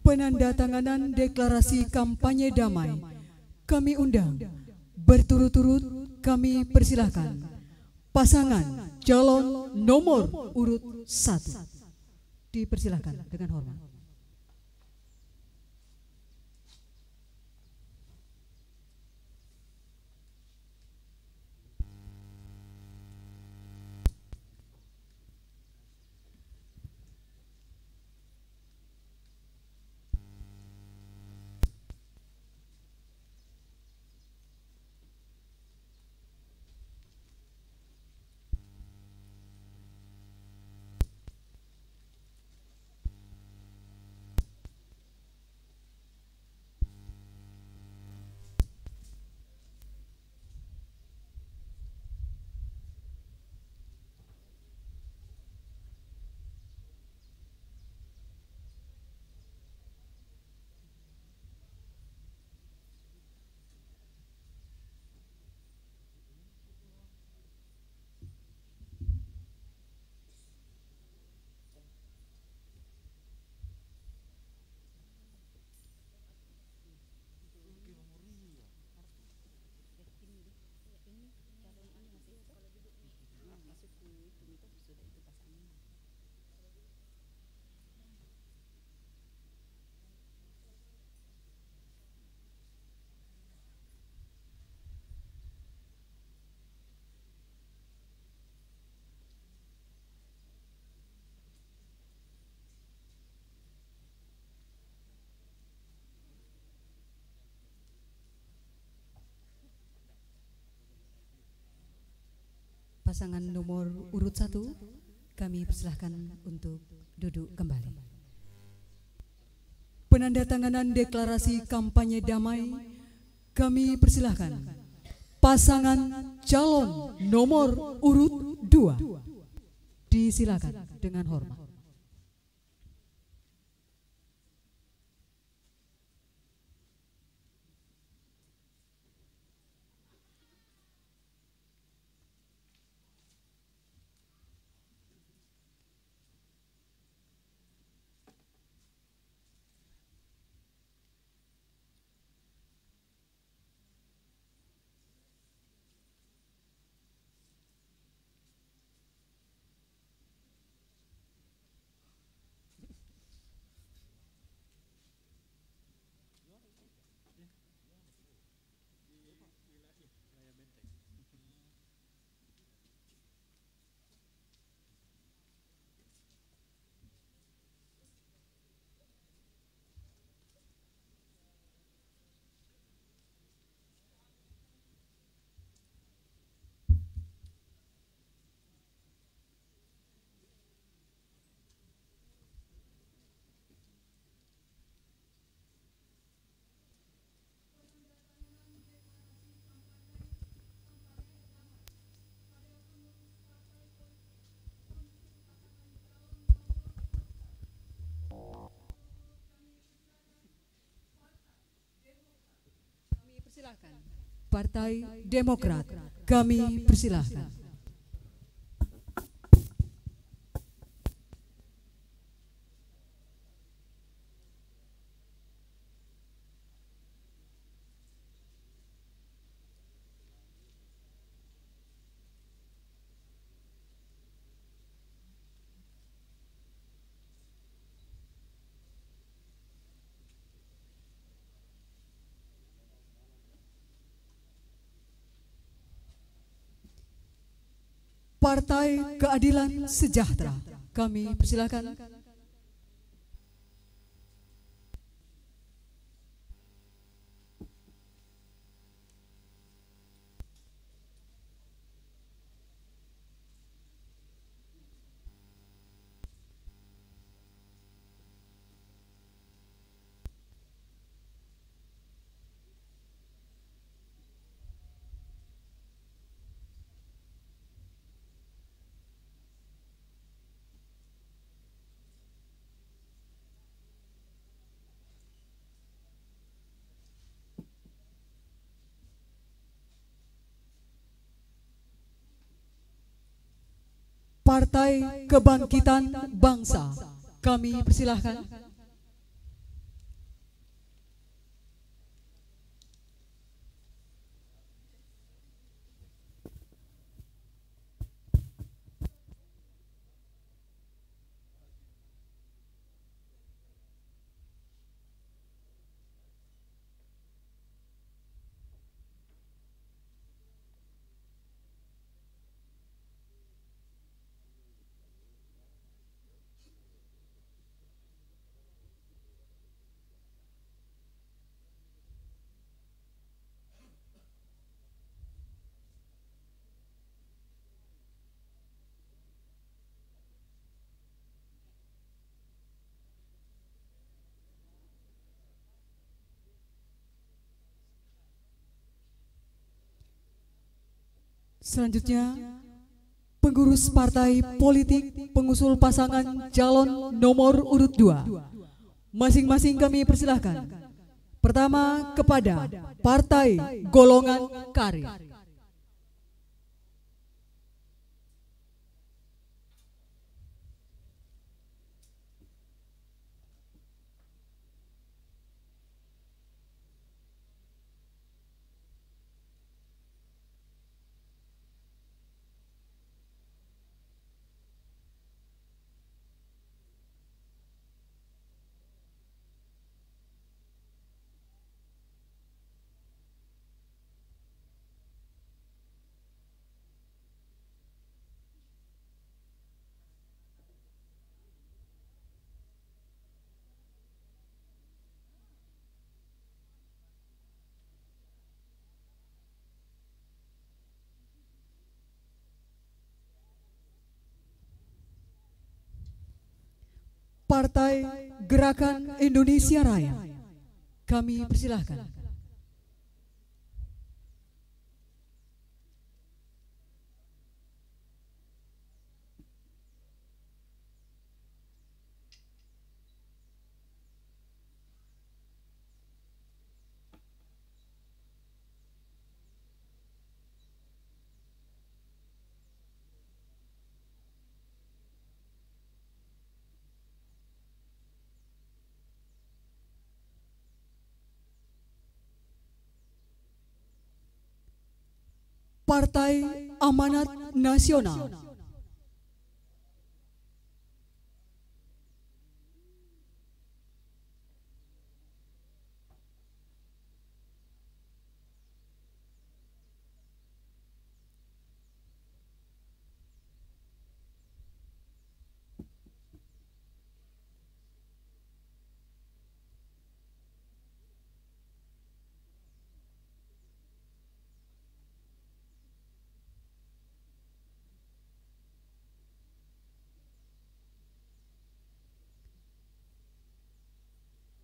Penandatanganan deklarasi kampanye damai kami undang, berturut-turut kami persilahkan pasangan calon nomor urut 1. Dipersilahkan dengan hormat. Pasangan nomor urut 1 kami persilahkan untuk duduk kembali. penandatanganan deklarasi kampanye damai, kami persilahkan pasangan calon nomor urut 2. Disilakan dengan hormat. Partai Demokrat, kami persilahkan. Partai Keadilan Sejahtera, kami persilakan. Partai Kebangkitan Bangsa, kami persilahkan. Selanjutnya, pengurus partai politik pengusul pasangan calon nomor urut 2. Masing-masing kami persilahkan. Pertama kepada Partai Golongan Karya. Partai Gerakan Indonesia Raya. Kami persilahkan. Partai Amanat Nasional.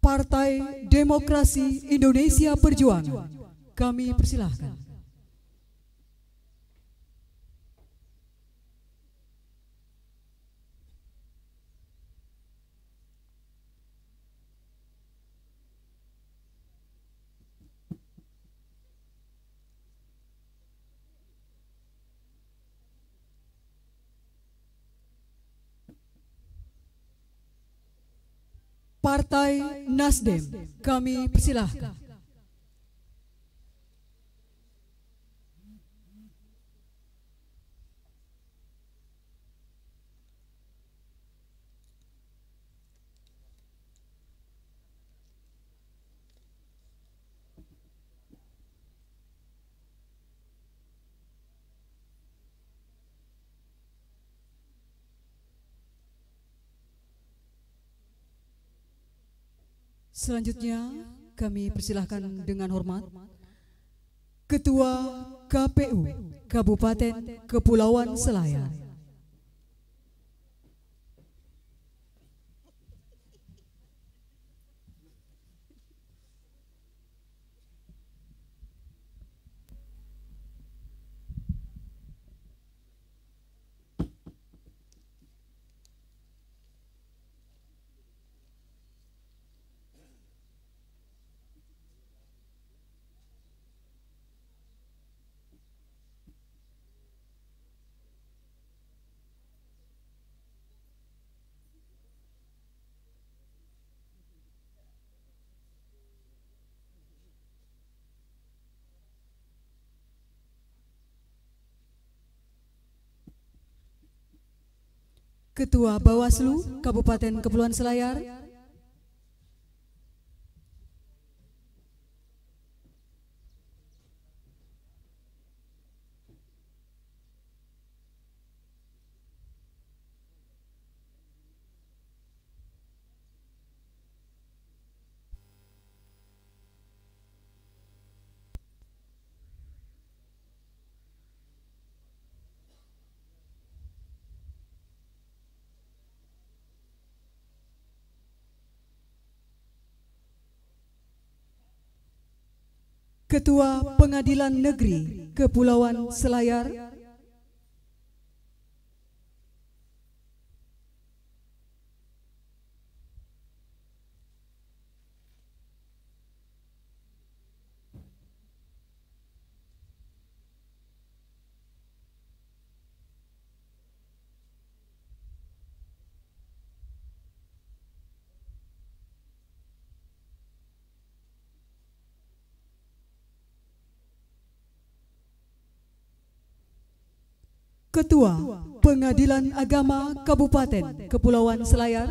Partai Demokrasi Indonesia Perjuangan. Kami persilahkan. Partai Nasdem, kami persilahkan. Selanjutnya kami persilahkan dengan hormat Ketua KPU Kabupaten Kepulauan Selayar. Ketua Bawaslu Kabupaten Kepulauan Selayar, Ketua Pengadilan Negeri Kepulauan Selayar, Ketua Pengadilan Agama Kabupaten Kepulauan Selayar,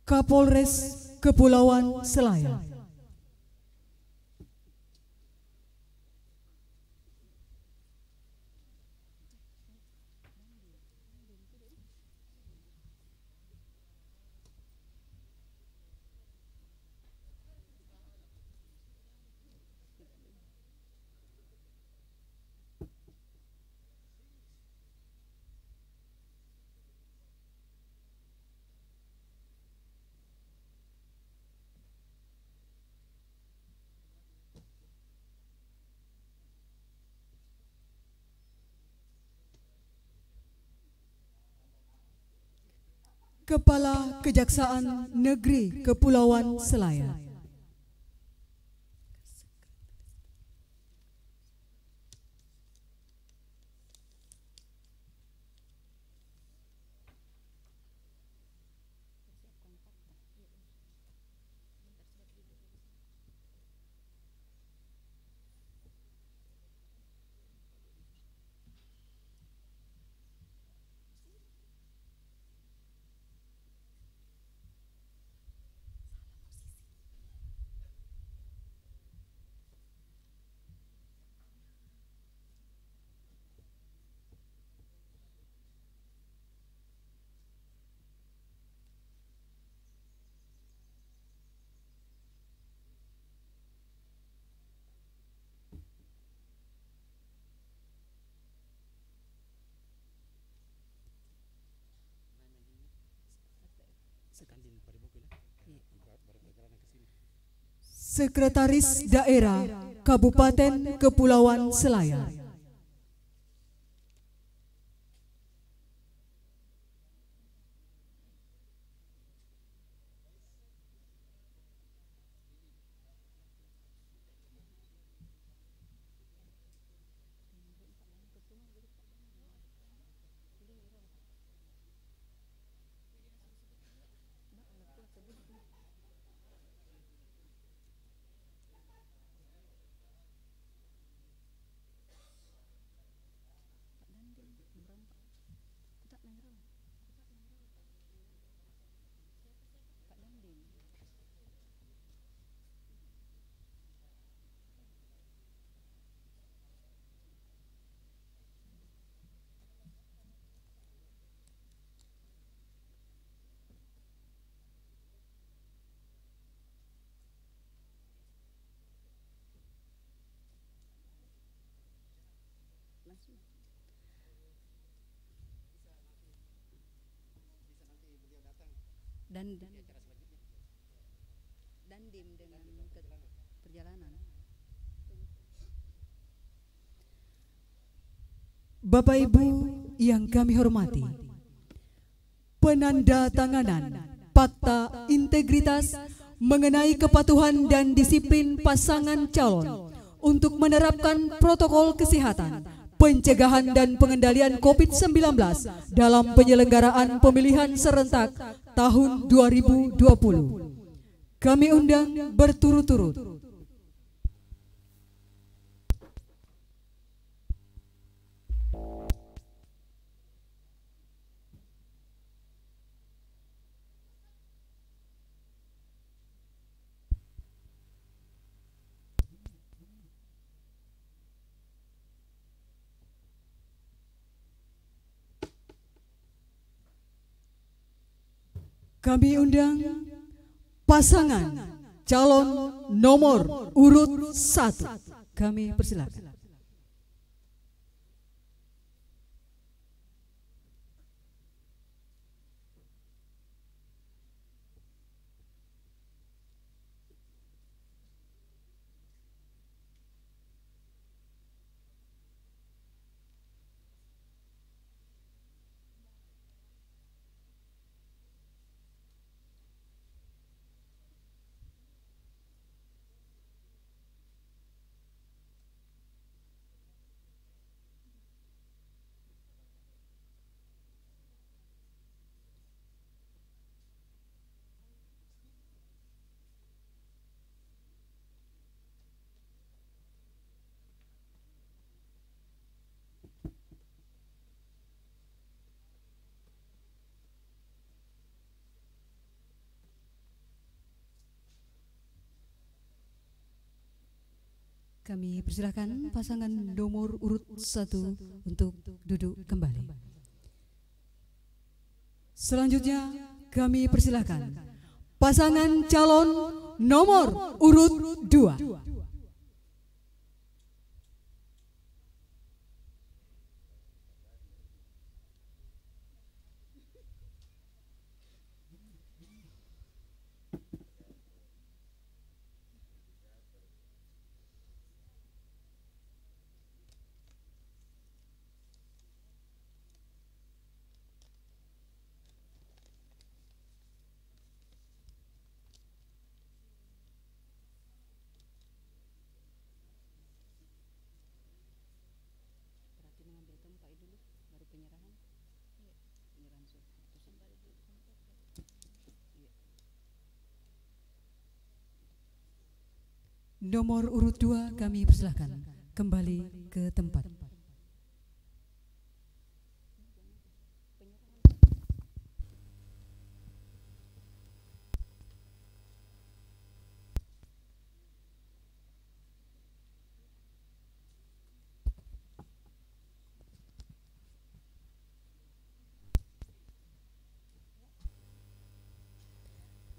Kapolres Kepulauan Selayar. Kepala Kejaksaan Negeri Kepulauan Selayar. Sekretaris Daerah Kabupaten Kepulauan Selayar. Dan dim dengan perjalanan. Bapak Ibu yang kami hormati, penanda tanganan Fakta Integritas mengenai kepatuhan dan disiplin pasangan calon untuk menerapkan protokol kesehatan, pencegahan dan pengendalian COVID-19 dalam penyelenggaraan pemilihan serentak tahun 2020. Kami undang berturut-turut pasangan calon nomor urut 1. Kami persilakan. Kami persilakan pasangan nomor urut 1 untuk duduk kembali. Selanjutnya kami persilakan pasangan calon nomor urut 2. Nomor urut 2 kami persilakan kembali ke tempat.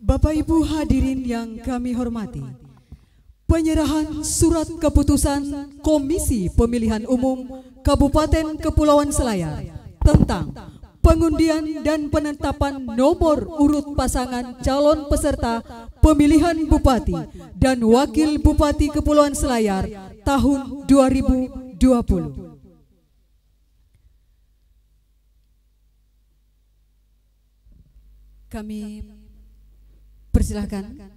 Bapak Ibu hadirin yang kami hormati, penyerahan surat keputusan Komisi Pemilihan Umum Kabupaten Kepulauan Selayar tentang pengundian dan penetapan nomor urut pasangan calon peserta pemilihan Bupati dan Wakil Bupati Kepulauan Selayar tahun 2020. Kami persilahkan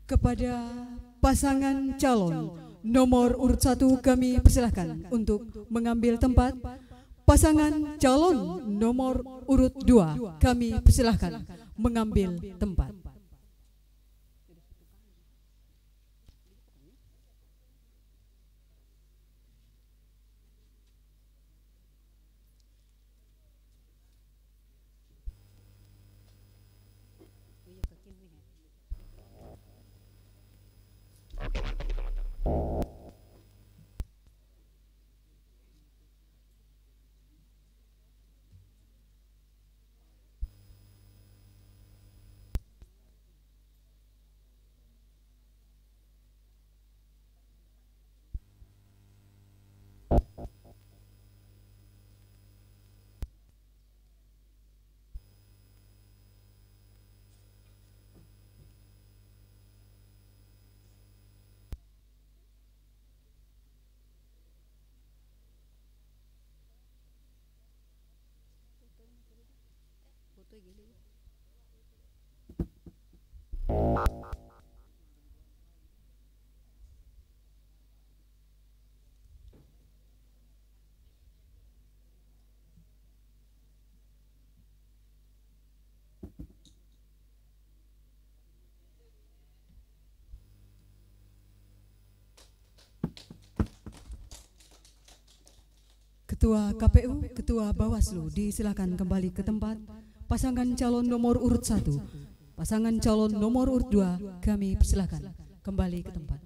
kepada pasangan calon nomor urut 1 kami persilahkan untuk mengambil tempat. Pasangan calon nomor urut 2 kami persilahkan mengambil tempat. Ketua KPU, Ketua Bawaslu disilakan kembali ke tempat. Pasangan calon nomor urut 1, pasangan calon nomor urut 2 kami persilakan kembali ke tempat.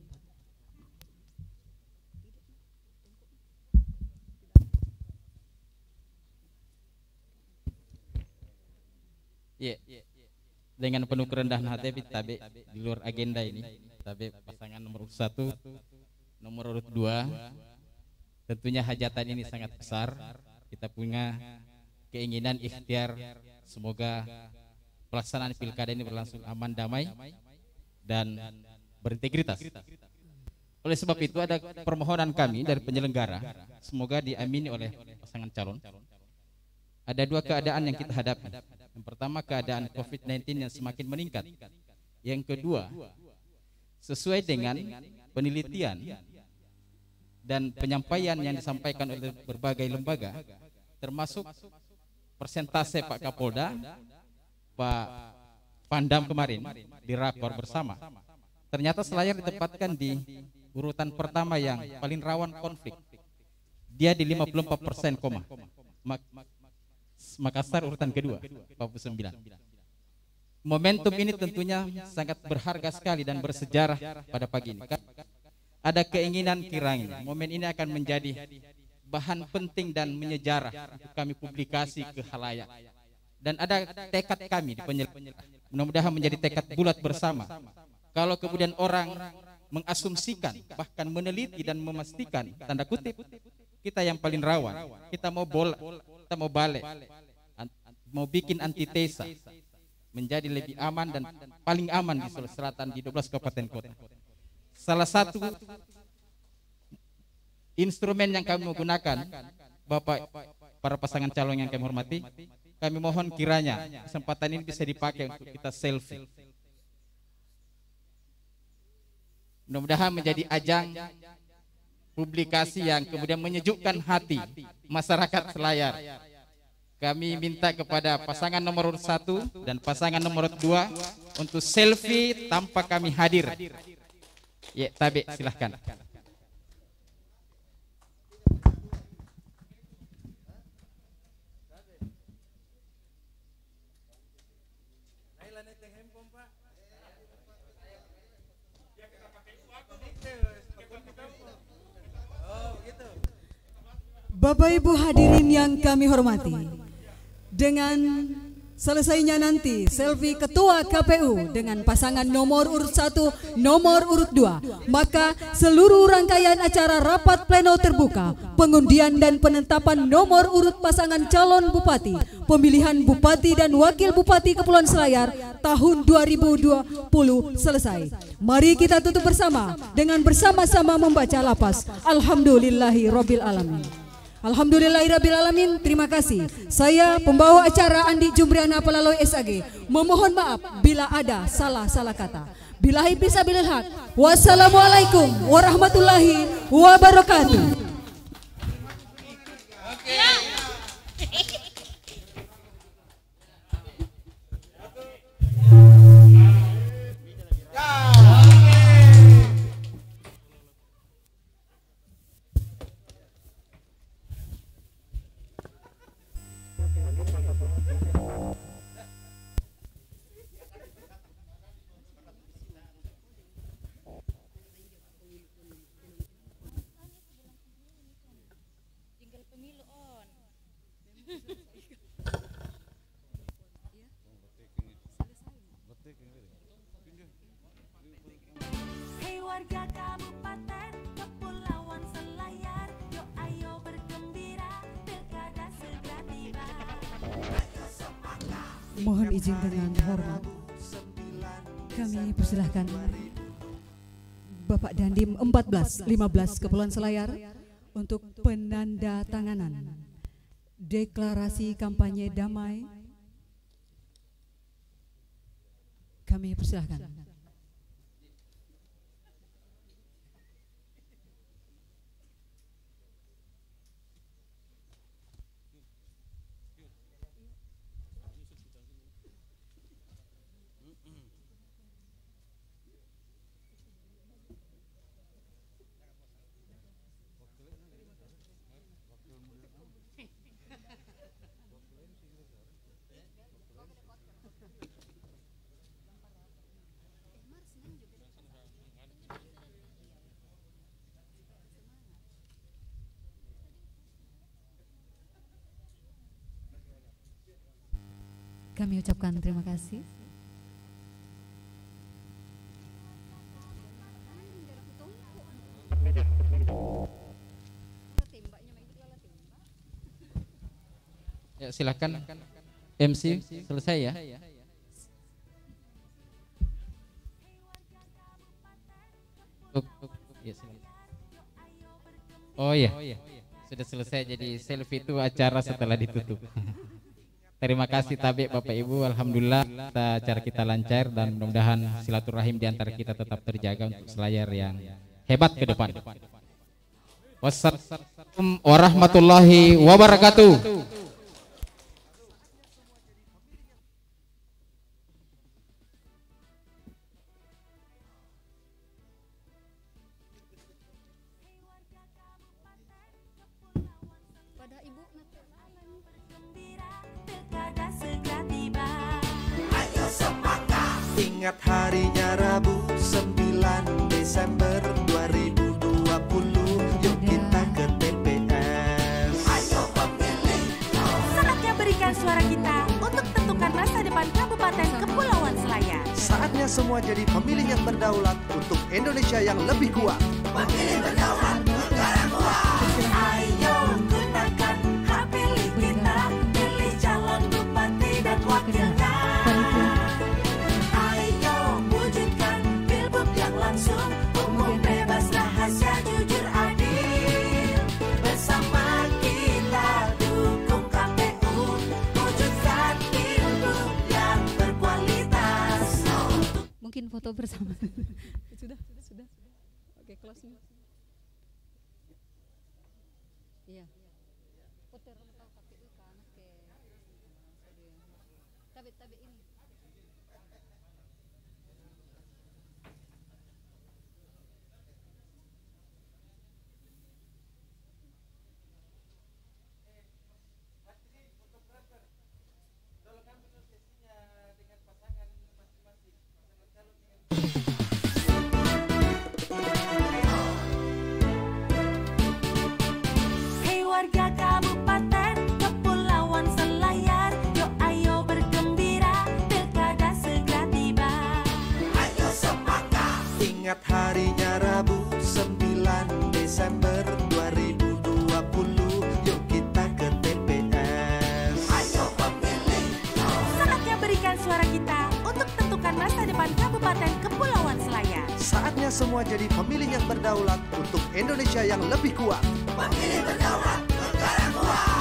Ya, dengan penuh kerendahan hati tabe di luar agenda ini, tabe pasangan nomor urut 1, nomor urut 2. Tentunya hajatan ini sangat besar. Kita punya keinginan ikhtiar semoga pelaksanaan pilkada ini berlangsung aman, damai, dan berintegritas. Oleh sebab itu ada permohonan kami dari penyelenggara, semoga diamini oleh pasangan calon. ada dua keadaan yang kita hadapi. Yang pertama keadaan COVID-19 yang semakin meningkat. Yang kedua, sesuai dengan penelitian dan penyampaian yang disampaikan oleh berbagai lembaga, termasuk persentase Pak Kapolda, Pak Pandam kemarin di rapor bersama, ternyata Selayar ditempatkan di urutan pertama yang paling rawan konflik. Dia di 54%, Makassar urutan kedua 49. Momentum ini tentunya sangat berharga sekali dan bersejarah pada pagi ini. Ada keinginan kiranya momen ini akan menjadi bahan penting dan menyejarah untuk kami publikasi ke khalayak. Dan ada tekad kami di penyelenggara, mudah-mudahan menjadi tekad bulat bersama. Kalau kemudian orang mengasumsikan, bahkan meneliti dan memastikan, tanda kutip, kita yang paling rawan, kita mau balik, mau bikin antitesa, menjadi lebih aman dan paling aman di Sulawesi Selatan di 12 kabupaten kota. Salah satu instrumen yang kami menggunakan, Bapak, para pasangan calon yang kami hormati, kami mohon kiranya kesempatan ini bisa dipakai untuk kita selfie. Mudah-mudahan menjadi ajang publikasi yang kemudian menyejukkan hati masyarakat Selayar. Kami minta kepada pasangan nomor 1 dan pasangan nomor 2 untuk selfie tanpa kami hadir. Ya, Tabe, silahkan. Bapak Ibu hadirin yang kami hormati, dengan selesainya nanti selfie Ketua KPU dengan pasangan nomor urut 1, nomor urut 2, maka seluruh rangkaian acara rapat pleno terbuka, pengundian dan penetapan nomor urut pasangan calon bupati, pemilihan bupati dan wakil bupati Kepulauan Selayar tahun 2020 selesai. Mari kita tutup bersama dengan bersama-sama membaca lapas Alhamdulillahirabbil alamin. Alhamdulillahirabbil alamin. Terima kasih. Saya pembawa acara Andi Jumbriana Pelaloi SAG memohon maaf bila ada salah-salah kata. Billahi fisabilil haq. Wassalamualaikum warahmatullahi wabarakatuh. Hei warga Kabupaten Kepulauan Selayar, yuk ayo bergembira, pilkada segera tiba. Mohon izin dengan hormat, kami persilahkan Bapak Dandim 1415 Kepulauan Selayar untuk penanda tanganan deklarasi kampanye damai. Kami persilahkan. Kami ucapkan terima kasih. Ya, silakan MC selesai ya. Ya, silakan. Oh ya, sudah selesai. Jadi selfie itu acara setelah ditutup. Terima kasih Tabik Bapak Ibu. Alhamdulillah acara kita lancar dan mudah-mudahan silaturahim di antara kita tetap terjaga untuk Selayar yang hebat ke depan. Wassalamualaikum warahmatullahi wabarakatuh. Pada ibu Pilkada segera tiba. Ayo semangat. Ingat harinya Rabu 9 Desember 2020. Yuk kita ke TPS. Ayo pemilih. Saatnya berikan suara kita untuk tentukan masa depan Kabupaten Kepulauan Selayar. Saatnya semua jadi pemilih yang berdaulat untuk Indonesia yang lebih kuat. Pemilih berdaulat, negara kuat. Ayo gunakan hak pilih kita, pilih calon bupati dan wakilnya. Ayo wujudkan pilbub yang langsung, umum, bebas, rahasia, jujur, adil. Bersama kita dukung KPU, wujudkan pilbub yang berkualitas. Mungkin foto bersama. Sudah. Oke, close nih. Iya. Putar KPU kan ke tabi ini. Hei warga Kabupaten Kepulauan Selayar, yuk ayo bergembira, pilkada segera tiba. Ayo semangat. Ingat harinya Rabu 9 Desember 2020. Yuk kita ke TPS. Ayo pemilih. Saatnya berikan suara kita untuk tentukan masa depan Kabupaten Kepulauan Selayar. Saatnya semua jadi pemilih yang berdaulat untuk Indonesia yang lebih kuat. Pemilih berdaulat, negara kuat.